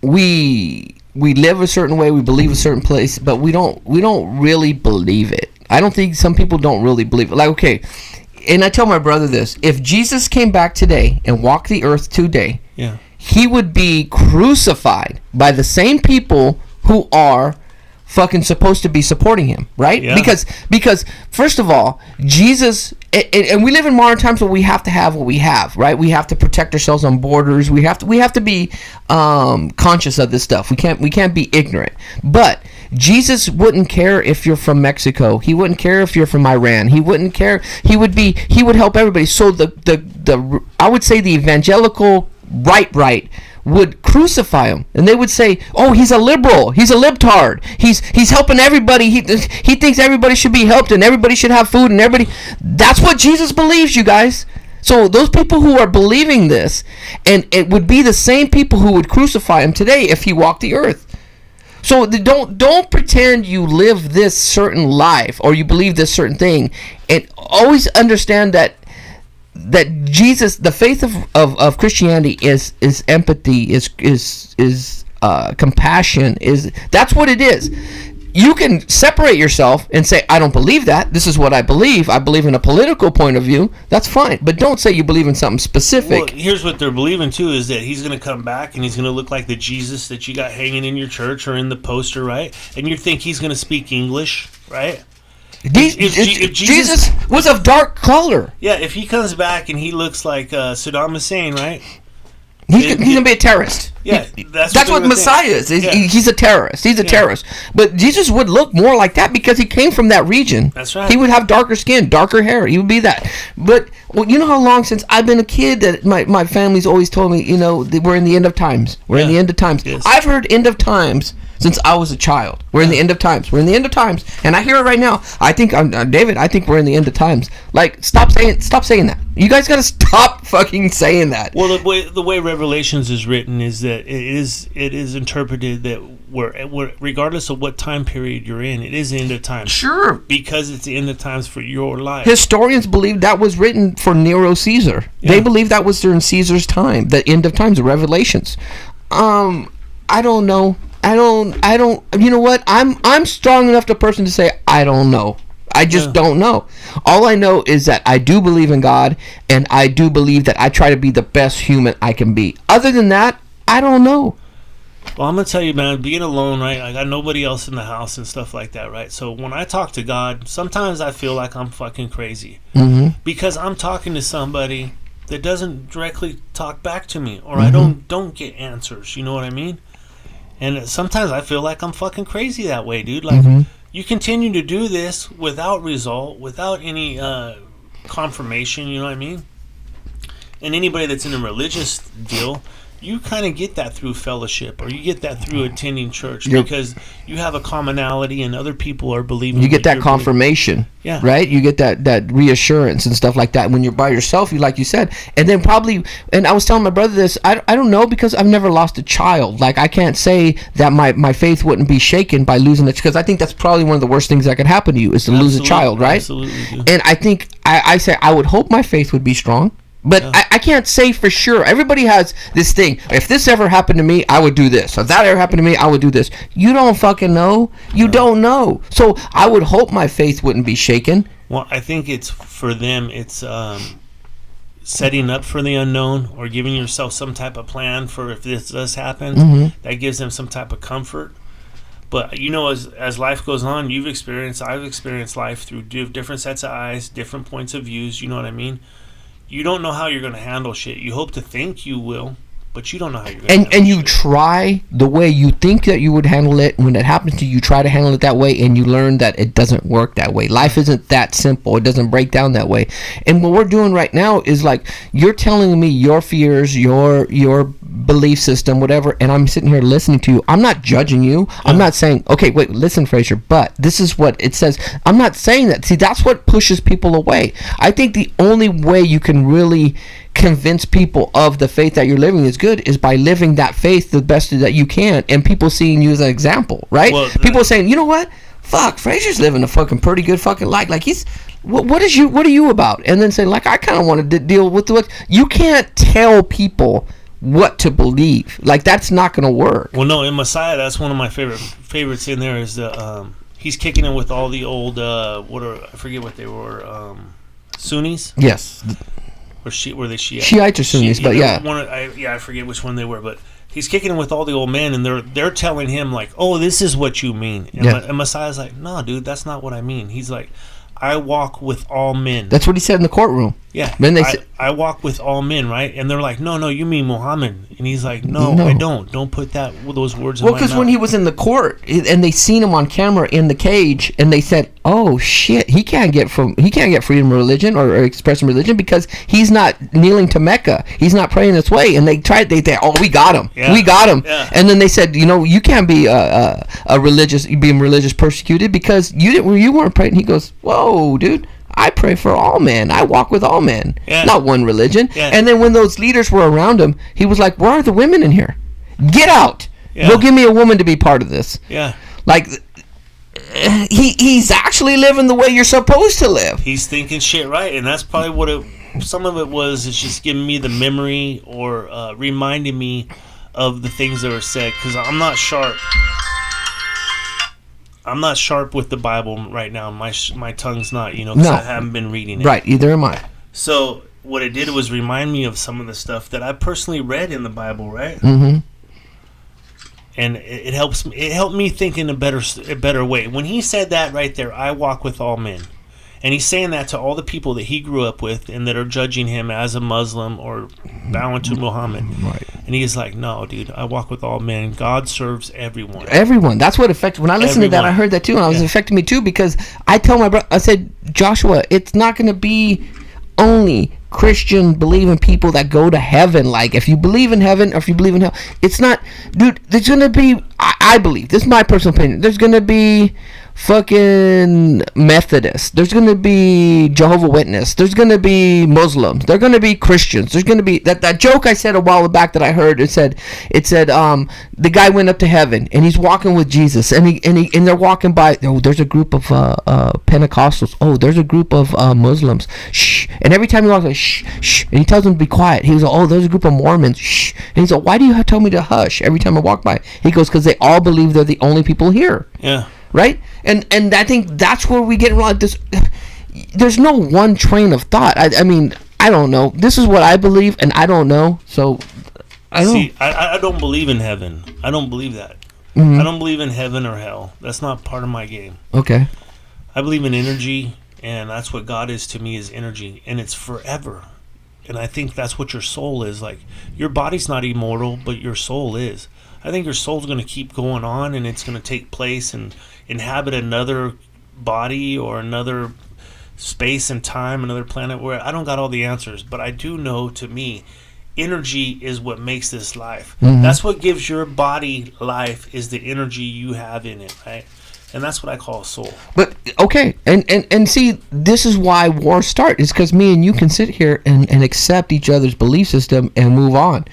we live a certain way, we believe a certain place, but we don't really believe it. I don't think some people don't really believe it. Like, okay, and I tell my brother this: if Jesus came back today and walked the earth today, he would be crucified by the same people who are fucking supposed to be supporting him, right? Yeah. Because first of all, Jesus, and we live in modern times where we have to have what we have, right? We have to protect ourselves on borders. We have to be conscious of this stuff. We can't be ignorant. But Jesus wouldn't care if you're from Mexico. He wouldn't care if you're from Iran. He wouldn't care. He would help everybody. So the I would say the evangelical right would crucify him, and they would say, oh, he's a liberal, he's a libtard, he's helping everybody, he thinks everybody should be helped and everybody should have food and everybody. That's what Jesus believes, you guys. So those people who are believing this, and it would be the same people who would crucify him today if he walked the earth. So don't pretend you live this certain life or you believe this certain thing, and always understand that Jesus, the faith of Christianity is empathy, is compassion, that's what it is. You can separate yourself and say, I don't believe that. This is what I believe. I believe in a political point of view. That's fine. But don't say you believe in something specific. Well, here's what they're believing, too, is that he's going to come back and he's going to look like the Jesus that you got hanging in your church or in the poster, right? And you think he's going to speak English, right? If Jesus was of dark color. Yeah, if he comes back and he looks like Saddam Hussein, right? He's going to be a terrorist. Yeah, that's what Messiah is. He's a terrorist. He's a terrorist. But Jesus would look more like that because he came from that region. That's right. He would have darker skin, darker hair. He would be that. But you know how long since I've been a kid that my family's always told me, we're in the end of times. We're in the end of times. Yes. I've heard end of times since I was a child. We're in the end of times. We're in the end of times, and I hear it right now. I think, David, I think we're in the end of times. Like, stop saying that. You guys gotta stop fucking saying that. Well, the way Revelations is written is that it is interpreted that we're regardless of what time period you're in, it is the end of times. Sure, because it's the end of times for your life. Historians believe that was written for Nero Caesar. Yeah. They believe that was during Caesar's time, the end of times, the Revelations. I don't know. I don't. You know what? I'm strong enough to person to say I don't know. I just don't know. All I know is that I do believe in God, and I do believe that I try to be the best human I can be. Other than that, I don't know. Well, I'm gonna tell you, man. Being alone, right? I got nobody else in the house and stuff like that, right? So when I talk to God, sometimes I feel like I'm fucking crazy because I'm talking to somebody that doesn't directly talk back to me, or I don't get answers. You know what I mean? And sometimes I feel like I'm fucking crazy that way, dude. Like, you continue to do this without result, without any confirmation, you know what I mean? And anybody that's in a religious deal, you kind of get that through fellowship, or you get that through attending church because you have a commonality and other people are believing. You get that confirmation, right? You get that reassurance and stuff like that when you're by yourself, like you said. And then probably, and I was telling my brother this, I don't know, because I've never lost a child. Like, I can't say that my faith wouldn't be shaken by losing it, because I think that's probably one of the worst things that could happen to you is to lose a child, right? Absolutely. And I think, I say, I would hope my faith would be strong. But I can't say for sure. Everybody has this thing. If this ever happened to me, I would do this. If that ever happened to me, I would do this. You don't fucking know. You don't know. So I would hope my faith wouldn't be shaken. Well, I think it's for them, it's setting up for the unknown, or giving yourself some type of plan for if this does happen. That gives them some type of comfort. But, you know, as life goes on, I've experienced life through different sets of eyes, different points of views. You know what I mean? You don't know how you're going to handle shit. You hope to think you will, but you don't know how you're going to handle it. And you try the way you think that you would handle it. When it happens to you, you try to handle it that way, and you learn that it doesn't work that way. Life isn't that simple. It doesn't break down that way. And what we're doing right now is, like, you're telling me your fears, your belief system, whatever, and I'm sitting here listening to you. I'm not judging you. I'm not saying, okay, wait, listen, Fraser, but this is what it says. I'm not saying that. See, that's what pushes people away. I think the only way you can really convince people of the faith that you're living is good is by living that faith the best that you can, and people seeing you as an example, right? Well, people saying, you know what, fuck, Fraser's living a fucking pretty good fucking life. Like, he's what are you about? And then say, like, I kind of want to deal with what you can't tell people what to believe. Like, that's not going to work. Well, no, in Messiah, that's one of my favorites in there is the he's kicking in with all the old I forget what they were, Sunnis. Yes. Or were they Shiites? Shiites or Sunnis, but yeah. I forget which one they were, but he's kicking in with all the old men, and they're telling him, like, oh, this is what you mean. And Messiah's like, no, dude, that's not what I mean. He's like, I walk with all men. That's what he said in the courtroom. Yeah. Then I walk with all men, right? And they're like, no, you mean Muhammad. And he's like, no, I don't. Don't put those words in my mouth. Well, because when he was in the court, and they seen him on camera in the cage, and they said, oh, shit, he can't get freedom of religion or expression of religion because he's not kneeling to Mecca. He's not praying this way. And they we got him. Yeah. We got him. Yeah. And then they said, you know, you can't be being religious persecuted because you weren't praying. He goes, whoa, dude. I pray for all men. I walk with all men. Yeah. Not one religion. Yeah. And then when those leaders were around him, he was like, where are the women in here? Get out. Yeah. Go give me a woman to be part of this. Yeah. Like, he's actually living the way you're supposed to live. He's thinking shit right. And that's probably what some of it was. It's just giving me the memory or reminding me of the things that were said. Because I'm not sharp. I'm not sharp with the Bible right now. My tongue's not, because I haven't been reading it. Right, either am I. So what it did was remind me of some of the stuff that I personally read in the Bible, right? Mm-hmm. And it helped me think in a better way. When he said that right there, I walk with all men. And he's saying that to all the people that he grew up with and that are judging him as a Muslim or bowing to Muhammad. Right. And he's like, no, dude, I walk with all men. God serves everyone. Everyone. That's what affected. When I listened to that, I heard that too. And it was affecting me too because I tell my brother, I said, Joshua, it's not going to be only Christian believing people that go to heaven. Like, if you believe in heaven or if you believe in hell, it's not, dude. There's gonna be, I believe, this is my personal opinion. There's gonna be fucking Methodists. There's gonna be Jehovah Witness. There's gonna be Muslims. There's gonna be Christians. There's gonna be that joke I said a while back that I heard. It said the guy went up to heaven and he's walking with Jesus and they're walking by. Oh, there's a group of Pentecostals. Oh, there's a group of Muslims. Shh. And every time he walks, like, shh, shh, and he tells them to be quiet. He was like, oh, there's a group of Mormons. Shh. And he's like, why do you tell me to hush every time I walk by? He goes, because they all believe they're the only people here. Yeah. Right? And I think that's where we get wrong. There's no one train of thought. I mean, I don't know. This is what I believe, and I don't know. So, I don't believe in heaven. I don't believe that. Mm-hmm. I don't believe in heaven or hell. That's not part of my game. Okay. I believe in energy, and that's what God is to me, is energy, and it's forever. And I think that's what your soul is. Like, your body's not immortal, but your soul is. I think your soul's going to keep going on, and it's going to take place and inhabit another body or another space and time, another planet, where I don't got all the answers. But I do know, to me, energy is what makes this life. Mm-hmm. That's what gives your body life, is the energy you have in it, right? And that's what I call a soul. But, okay, and see, this is why wars start. Is because me and you can sit here and accept each other's belief system and move on.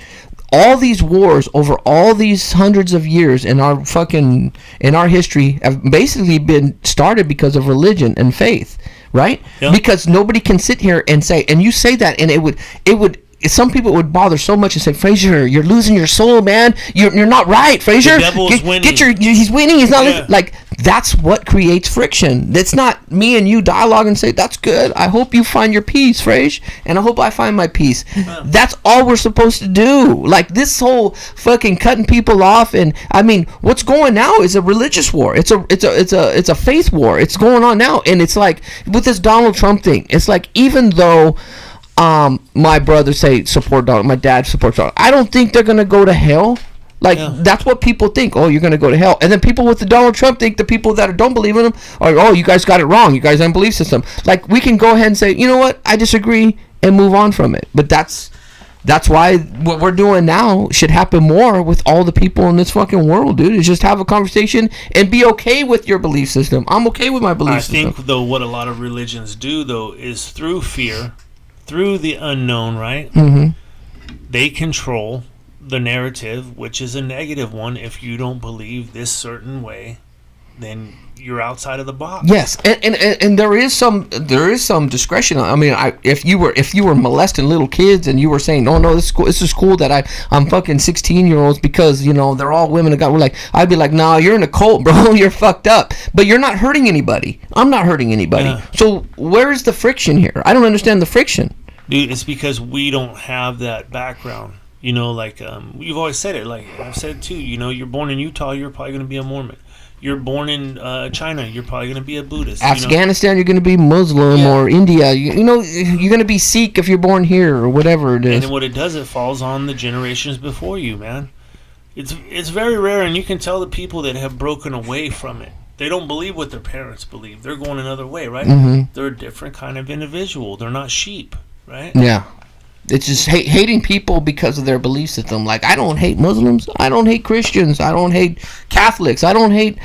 All these wars over all these hundreds of years in our history have basically been started because of religion and faith, right? Yeah. Because nobody can sit here and say, and you say that, and it would. Some people would bother so much and say, Frazier, you're losing your soul, man. You're not right, Frazier. The devil's winning. He's winning. He's not like. That's what creates friction. That's not me and you dialogue and say, that's good. I hope you find your peace, Frage, and I hope I find my peace. That's all we're supposed to do. Like, this whole fucking cutting people off, and I mean, what's going now is a religious war. It's a faith war. It's going on now, and it's like with this Donald Trump thing. It's like, even though my brothers say support Donald, my dad supports Donald, I don't think they're gonna go to hell. Like, that's what people think. Oh, you're going to go to hell. And then people with the Donald Trump think the people that don't believe in him are, oh, you guys got it wrong. You guys don't believe system. Like, we can go ahead and say, you know what? I disagree, and move on from it. But that's why what we're doing now should happen more with all the people in this fucking world, dude. Is just have a conversation and be okay with your belief system. I'm okay with my belief system. I think, though, what a lot of religions do, though, is through fear, through the unknown, right? Mm-hmm. They control the narrative, which is a negative one. If you don't believe this certain way, then you're outside of the box. Yes, and there is some discretion. I mean, if you were molesting little kids and you were saying, oh no, this is cool that I'm fucking 16-year-olds because, you know, they're all women. We're like, I'd be like, nah, you're in a cult, bro. You're fucked up. But you're not hurting anybody. I'm not hurting anybody. Yeah. So where's the friction here? I don't understand the friction. Dude, it's because we don't have that background. You know, like, you've always said it, like I've said too, you know, you're born in Utah, you're probably going to be a Mormon. You're born in China, you're probably going to be a Buddhist. Afghanistan, you're going to be Muslim, or India. You know, you're going to be Sikh if you're born here, or whatever it is. And then what it does, it falls on the generations before you, man. It's very rare, and you can tell the people that have broken away from it. They don't believe what their parents believe. They're going another way, right? Mm-hmm. They're a different kind of individual. They're not sheep, right? Yeah. It's just hating people because of their belief system. Like, I don't hate Muslims. I don't hate Christians. I don't hate Catholics. I only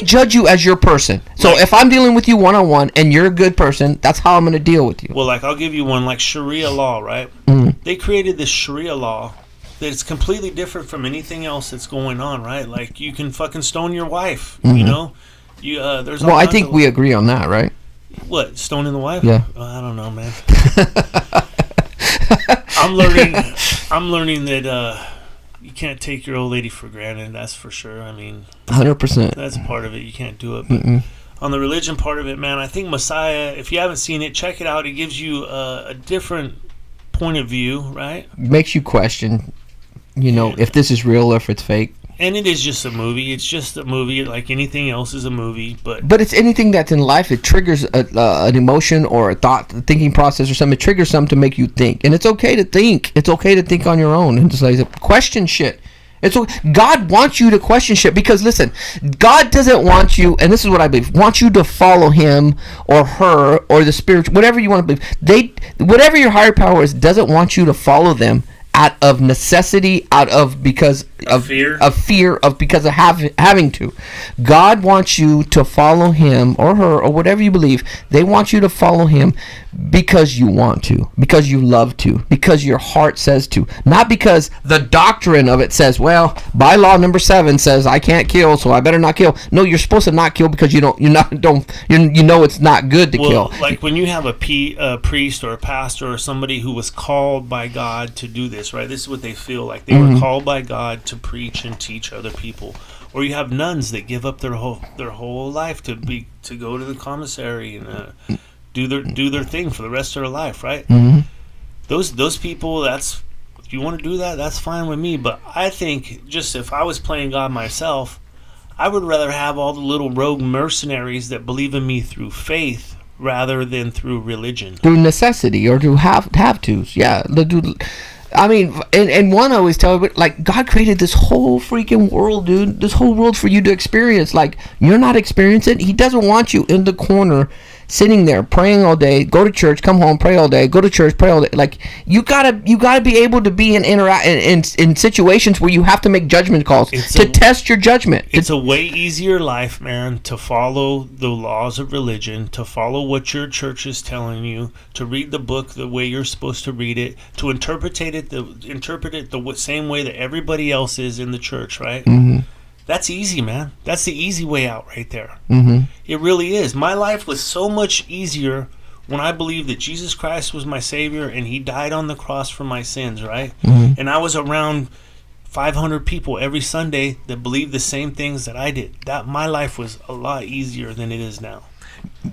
judge you as your person. So if I'm dealing with you one-on-one and you're a good person, that's how I'm going to deal with you. Well, like, I'll give you one, like Sharia law, right? Mm-hmm. They created this Sharia law that's completely different from anything else that's going on, right? Like, you can fucking stone your wife, mm-hmm. you know? There's I think we agree on that, right? What, stoning the wife? Yeah. I don't know, man. I'm learning that you can't take your old lady for granted. That's for sure. I mean, 100%. That's part of it. You can't do it. But on the religion part of it, man, I think Messiah, if you haven't seen it, check it out. It gives you a different point of view, right? Makes you question, you know, if this is real or if it's fake. And it is just a movie. It's just a movie, like anything else is a movie. But it's anything that's in life. It triggers an emotion or a thought, a thinking process or something. It triggers something to make you think. And it's okay to think. It's okay to think on your own. And just like question shit. God wants you to question shit because listen, God doesn't want you, and this is what I believe, wants you to follow him or her or the spirit, whatever you want to believe. Whatever your higher power is, doesn't want you to follow them out of necessity, out of because of fear, because of having to. God wants you to follow him or her or whatever you believe. They want you to follow him because you want to, because you love to, because your heart says to, not because the doctrine of it says, well, bylaw number 7 says I can't kill, so I better not kill. No, you're supposed to not kill because you know it's not good to kill. Like when you have a priest or a pastor or somebody who was called by God to do this, right? This is what they feel like. They were called by God to preach and teach other people. Or you have nuns that give up their whole life to go to the commissary and do their thing for the rest of their life, right? Mm-hmm. Those people, if you want to do that, that's fine with me. But I think just if I was playing God myself, I would rather have all the little rogue mercenaries that believe in me through faith rather than through religion, through necessity or to have tos. Yeah, I mean, and one I always tell you, like, God created this whole freaking world, dude. This whole world for you to experience. Like, you're not experiencing it. He doesn't want you in the corner, sitting there, praying all day, go to church, come home, pray all day, go to church, pray all day. Like, you gotta be able to be in situations where you have to make judgment calls test your judgment. It's a way easier life, man, to follow the laws of religion, to follow what your church is telling you, to read the book the way you're supposed to read it, to interpret it the same way that everybody else is in the church, right? Mm-hmm. That's easy, man. That's the easy way out right there. Mm-hmm. It really is. My life was so much easier when I believed that Jesus Christ was my Savior and He died on the cross for my sins, right? Mm-hmm. And I was around 500 people every Sunday that believed the same things that I did. My life was a lot easier than it is now.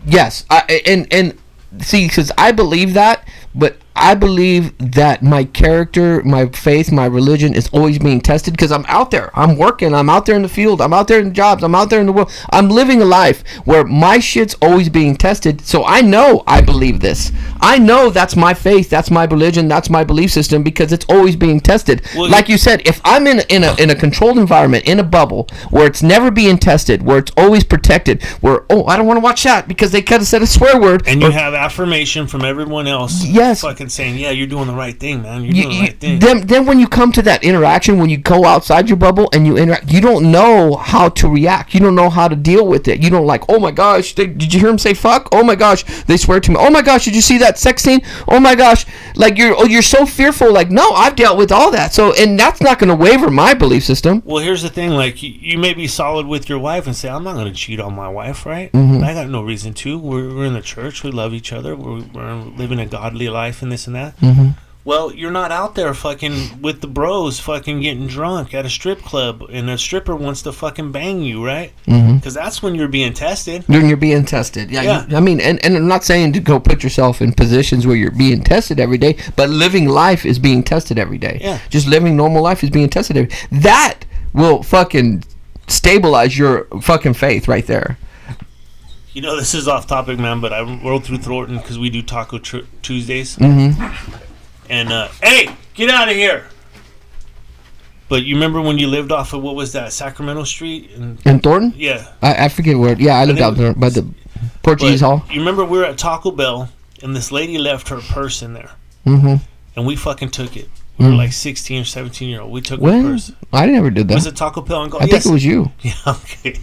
Yes, and see, because I believe that, but I believe that my character, my faith, my religion is always being tested because I'm out there. I'm working. I'm out there in the field. I'm out there in jobs. I'm out there in the world. I'm living a life where my shit's always being tested. So I know I believe this. I know that's my faith. That's my religion. That's my belief system because it's always being tested. Well, like you said, if I'm in a controlled environment, in a bubble where it's never being tested, where it's always protected, where I don't want to watch that because they could have said a swear word, and you have affirmation from everyone else. Yes. Fucking saying, yeah, you're doing the right thing, man. You're doing the right thing. Then when you come to that interaction, when you go outside your bubble and you interact, you don't know how to react. You don't know how to deal with it. You don't like, oh my gosh, did you hear him say fuck? Oh my gosh, they swear to me. Oh my gosh, did you see that sex scene? Oh my gosh, like you're so fearful. Like, no, I've dealt with all that. So, and that's not going to waver my belief system. Well, here's the thing. Like, you may be solid with your wife and say, I'm not going to cheat on my wife, right? Mm-hmm. I got no reason to. We're in the church. We love each other. We're living a godly life and this and that. Mm-hmm. Well, you're not out there fucking with the bros fucking getting drunk at a strip club and a stripper wants to fucking bang you, right? Because that's when you're being tested. When you're being tested. Yeah. I mean, and I'm not saying to go put yourself in positions where you're being tested every day, but living life is being tested every day. Yeah. Just living normal life is being tested every day. That will fucking stabilize your fucking faith right there. You know, this is off topic, man, but I rolled through Thornton because we do Taco Tuesdays. Mm-hmm. And, hey, get out of here. But you remember when you lived off of, what was that, Sacramento Street? In Thornton? Yeah. I forget where. Yeah, I lived out there by the Portuguese Hall. You remember we were at Taco Bell, and this lady left her purse in there. Mm-hmm. And we fucking took it. We were like 16 or 17-year-old. We took her purse. I never did that. Was it Taco Bell? I think it was you. Yeah, okay.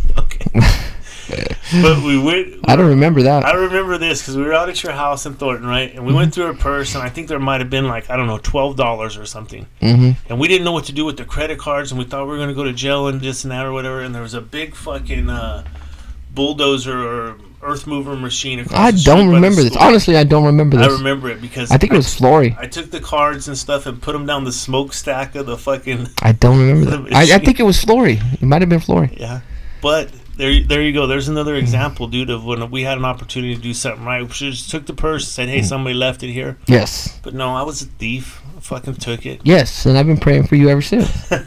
But we went. I don't remember that. I remember this because we were out at your house in Thornton, right? And we went through her purse, and I think there might have been like, I don't know, $12 or something. Mm-hmm. And we didn't know what to do with the credit cards, and we thought we were going to go to jail and this and that or whatever. And there was a big fucking bulldozer or earth mover machine across I the street. don't remember this. Honestly, I don't remember this. I remember it because I think it was Flory. I took the cards and stuff and put them down the smokestack of the fucking. I don't remember that. I think it was Flory. It might have been Flory. Yeah, but. There you go. There's another example, dude, of when we had an opportunity to do something right. We just took the purse and said, hey, somebody left it here. Yes. But no, I was a thief. I fucking took it. Yes, and I've been praying for you ever since. What do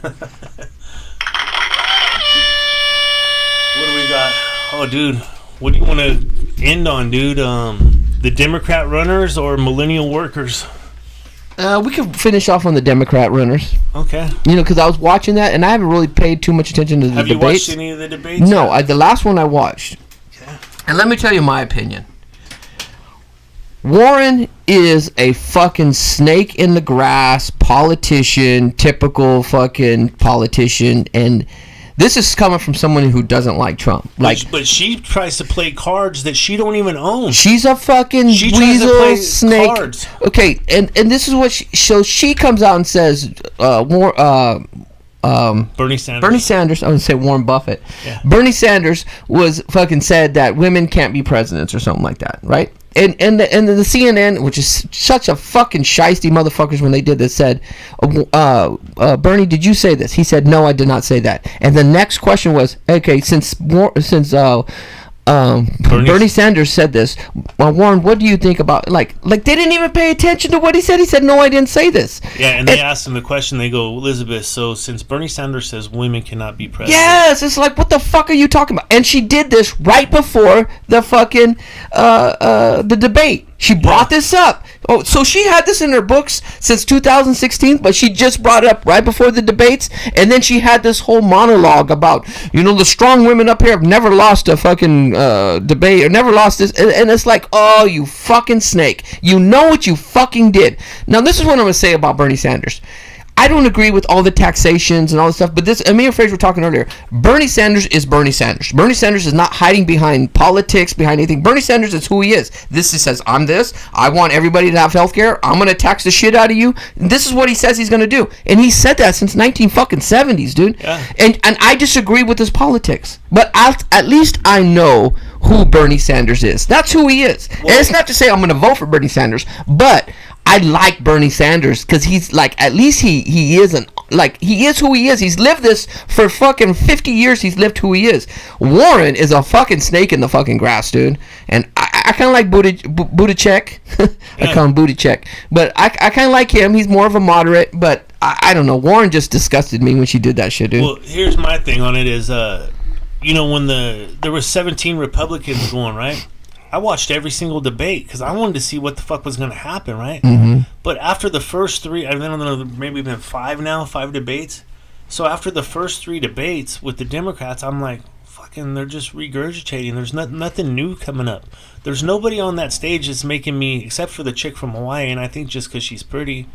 we got? Oh, dude. What do you want to end on, dude? The Democrat runners or millennial workers? We could finish off on the Democrat runners. Okay. Because I was watching that, and I haven't really paid too much attention to the debates. Have you watched any of the debates? No, the last one I watched. Okay. And let me tell you my opinion. Warren is a fucking snake in the grass politician, typical fucking politician, and this is coming from someone who doesn't like Trump. But she tries to play cards that she don't even own. She's a fucking weasel snake. Cards. Okay, and this is what she comes out and says. Bernie Sanders. Bernie Sanders. I would say Warren Buffett. Yeah. Bernie Sanders was fucking said that women can't be presidents or something like that, right? And the CNN, which is such a fucking shiesty motherfuckers when they did this, said, Bernie, did you say this? He said, no, I did not say that. And the next question was, okay, since Bernie Sanders said this, Warren, what do you think about, like they didn't even pay attention to what he said. He said, no, I didn't say this. Yeah, and they asked him the question, they go, Elizabeth, so since Bernie Sanders says women cannot be president. Yes, it's like, what the fuck are you talking about? And she did this right before the fucking, the debate. She brought this up. Oh, so she had this in her books since 2016, but she just brought it up right before the debates, and then she had this whole monologue about, the strong women up here have never lost a fucking debate or never lost this, and it's like, oh, you fucking snake. You know what you fucking did. Now, this is what I'm going to say about Bernie Sanders. I don't agree with all the taxations and all this stuff, but this, me and Fraser were talking earlier, Bernie Sanders is Bernie Sanders. Bernie Sanders is not hiding behind politics, behind anything. Bernie Sanders is who he is. He says, I'm this. I want everybody to have health care. I'm going to tax the shit out of you. This is what he says he's going to do. And he said that since 1970s, dude. Yeah. And I disagree with his politics. But at least I know who Bernie Sanders is. That's who he is. Well, and it's not to say I'm going to vote for Bernie Sanders, but I like Bernie Sanders because he's like, at least he isn't, like, he is who he is. He's lived this for fucking 50 years. He's lived who he is. Warren is a fucking snake in the fucking grass, dude. And I kind of like Buttigieg. I call him Buttigieg. But I kind of like him. He's more of a moderate, but I don't know. Warren just disgusted me when she did that shit, dude. Well, here's my thing on it is, when there were 17 Republicans going, right? I watched every single debate because I wanted to see what the fuck was going to happen, right? Mm-hmm. But after the first three, I don't know, maybe been five debates. So after the first three debates with the Democrats, I'm like, fucking, they're just regurgitating. There's nothing new coming up. There's nobody on that stage that's making me, except for the chick from Hawaii, and I think just because she's pretty.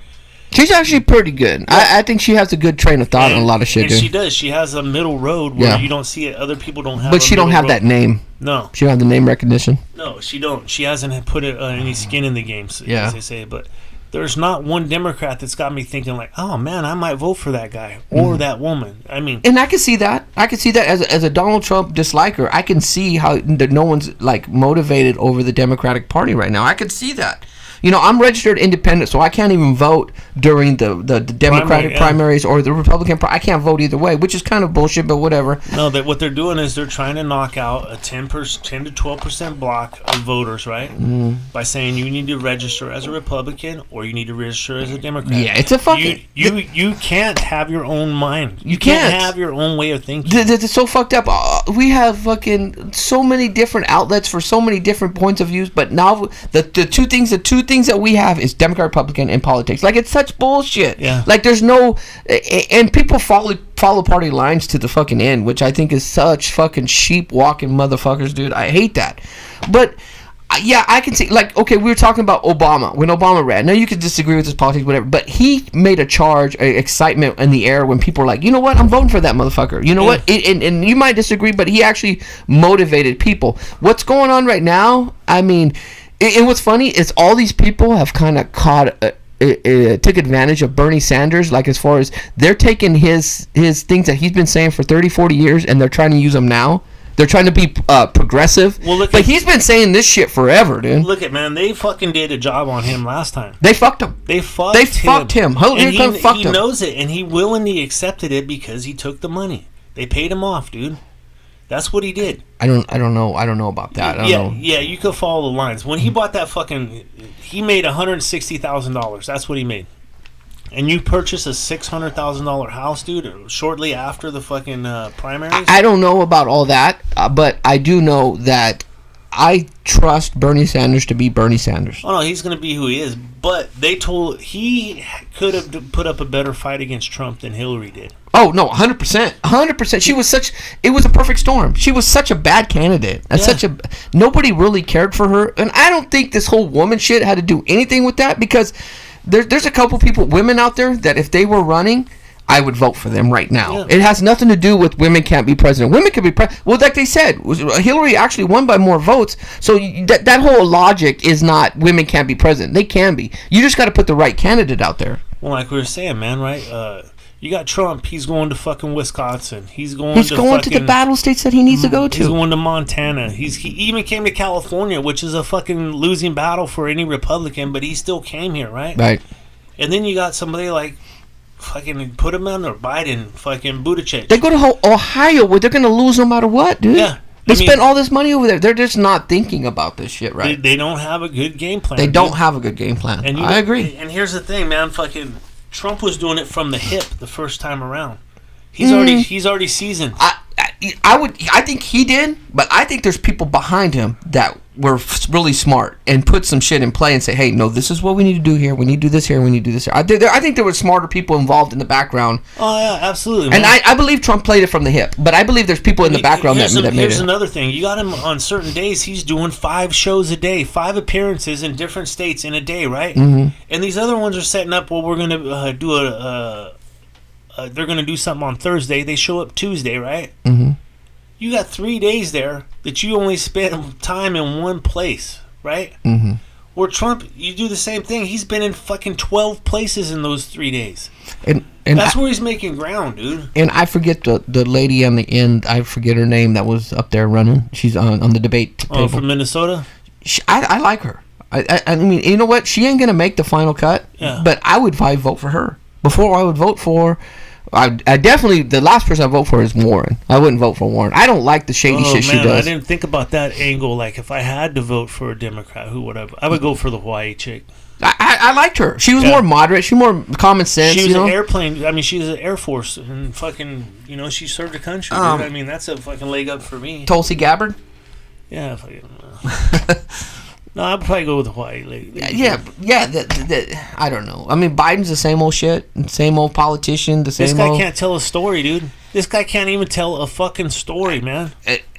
She's actually pretty good. Yeah. I think she has a good train of thought on a lot of shit. And she does. She has a middle road where you don't see it. Other people don't have. But she don't have that name. No. She don't have the name recognition. No, she don't. She hasn't put any skin in the game, as they say. But there's not one Democrat that's got me thinking like, oh man, I might vote for that guy or that woman. I mean, and I can see that. I can see that as a Donald Trump disliker. I can see how no one's like motivated over the Democratic Party right now. I can see that. I'm registered independent, so I can't even vote during the Democratic primaries or the Republican. I can't vote either way, which is kind of bullshit, but whatever. No, what they're doing is they're trying to knock out a 10 to 12% block of voters, right? By saying you need to register as a Republican or you need to register as a Democrat. Yeah, it's a fucking... You can't have your own mind. You can't have your own way of thinking. It's so fucked up. We have fucking so many different outlets for so many different points of views, but now the two things that we have is Democrat, Republican, and politics. Like, it's such bullshit. Yeah. Like, there's no... And people follow party lines to the fucking end, which I think is such fucking sheep walking motherfuckers, dude. I hate that. But... yeah, I can see, like, okay, we were talking about Obama, when Obama ran. Now, you could disagree with his politics, whatever, but he made a charge, excitement in the air when people were like, you know what, I'm voting for that motherfucker. You know what? And you might disagree, but he actually motivated people. What's going on right now, I mean, and what's funny is all these people have kind of took advantage of Bernie Sanders, like as far as they're taking his things that he's been saying for 30, 40 years, and they're trying to use them now. They're trying to be progressive. Well, but he's been saying this shit forever, dude. Look at, man, they fucking did a job on him last time. They fucked him. They fucked him. He knows it, and he willingly accepted it because he took the money. They paid him off, dude. That's what he did. I don't know about that. Yeah, you could follow the lines. When he bought that fucking... He made $160,000. That's what he made. And you purchased a $600,000 house, dude, shortly after the fucking primaries? I don't know about all that, but I do know that I trust Bernie Sanders to be Bernie Sanders. Oh no, he's going to be who he is. But he could have put up a better fight against Trump than Hillary did. Oh no, 100%, 100%. It was a perfect storm. She was such a bad candidate. Nobody really cared for her, and I don't think this whole woman shit had to do anything with that, because there's a couple women out there that if they were running, I would vote for them right now. Yeah. It has nothing to do with women can't be president. Women can be president. Well, like they said, Hillary actually won by more votes. So that whole logic is not women can't be president. They can be. You just got to put the right candidate out there. Well, like we were saying, man, right? You got Trump. He's going to fucking Wisconsin. He's going to the battle states that he needs to go to. He's going to Montana. He even came to California, which is a fucking losing battle for any Republican, but he still came here, right? Right. And then you got somebody like fucking put him on, or Biden, fucking Buttigieg. They go to Ohio where they're going to lose no matter what, dude. Yeah. They spent all this money over there. They're just not thinking about this shit, right? They don't have a good game plan. They don't have a good game plan. And I agree. And here's the thing, man. Fucking Trump was doing it from the hip the first time around. He's already seasoned. I think he did, but I think there's people behind him that were really smart and put some shit in play and say, hey, no, this is what we need to do here. We need to do this here. We need to do this here. I think there were smarter people involved in the background. Oh, yeah, absolutely, man. And I believe Trump played it from the hip, but I believe there's people in the background that made it. Here's another thing. You got him on certain days. He's doing 5 shows a day, 5 appearances in different states in a day, right? Mm-hmm. And these other ones are setting up, well, we're going to do they're going to do something on Thursday. They show up Tuesday, right? Mm-hmm. You got 3 days there that you only spend time in one place, right? Mm-hmm. Where Trump, you do the same thing. He's been in fucking 12 places in those 3 days. And that's where he's making ground, dude. And I forget the lady on the end. I forget her name that was up there running. She's on the debate table. Oh, from Minnesota? I like her. I mean, you know what? She ain't going to make the final cut. Yeah. But I would probably vote for her. Before I would vote for... I definitely, the last person I vote for is Warren. I wouldn't vote for Warren. I don't like the shady shit she does. I didn't think about that angle. Like, if I had to vote for a Democrat, who would I would go for the Hawaii chick. I liked her. She was more moderate. She more common sense. She was an airplane. I mean, she was an Air Force, and fucking, she served the country. Dude. I mean, that's a fucking leg up for me. Tulsi Gabbard? Yeah. No, I'd probably go with the Hawaii lady. Yeah. I don't know. I mean, Biden's the same old shit, same old politician, the same old... This guy can't tell a story, dude. This guy can't even tell a fucking story, man.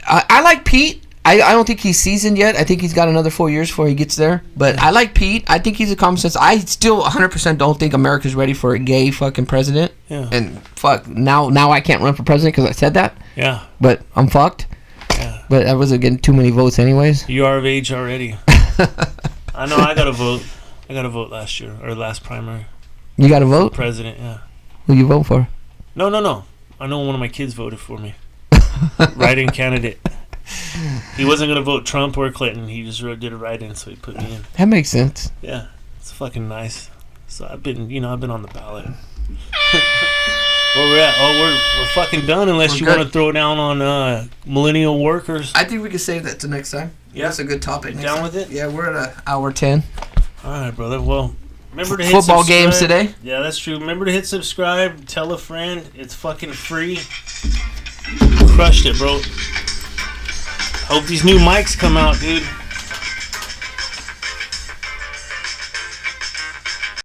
I like Pete. I don't think he's seasoned yet. I think he's got another 4 years before he gets there. But I like Pete. I think he's a common sense. I still 100% don't think America's ready for a gay fucking president. Yeah. And fuck, now I can't run for president because I said that. Yeah. But I'm fucked. Yeah. But I wasn't getting too many votes anyways. You are of age already. I know. I got to vote. I got to vote last year or last primary. You got to vote? President, yeah. Who you vote for? No. I know one of my kids voted for me. Write-in candidate. He wasn't going to vote Trump or Clinton. He just did a write-in, so he put me in. That makes sense. Yeah, it's fucking nice. So I've been on the ballot. Where we're at? Oh, we're fucking done unless you want to throw down on millennial workers. I think we can save that to next time. Yeah, that's a good topic. Down with it? Yeah, we're at an hour 10. All right, brother. Well, remember to hit football subscribe. Games today. Yeah, that's true. Remember to hit subscribe. Tell a friend. It's fucking free. Crushed it, bro. Hope these new mics come out, dude.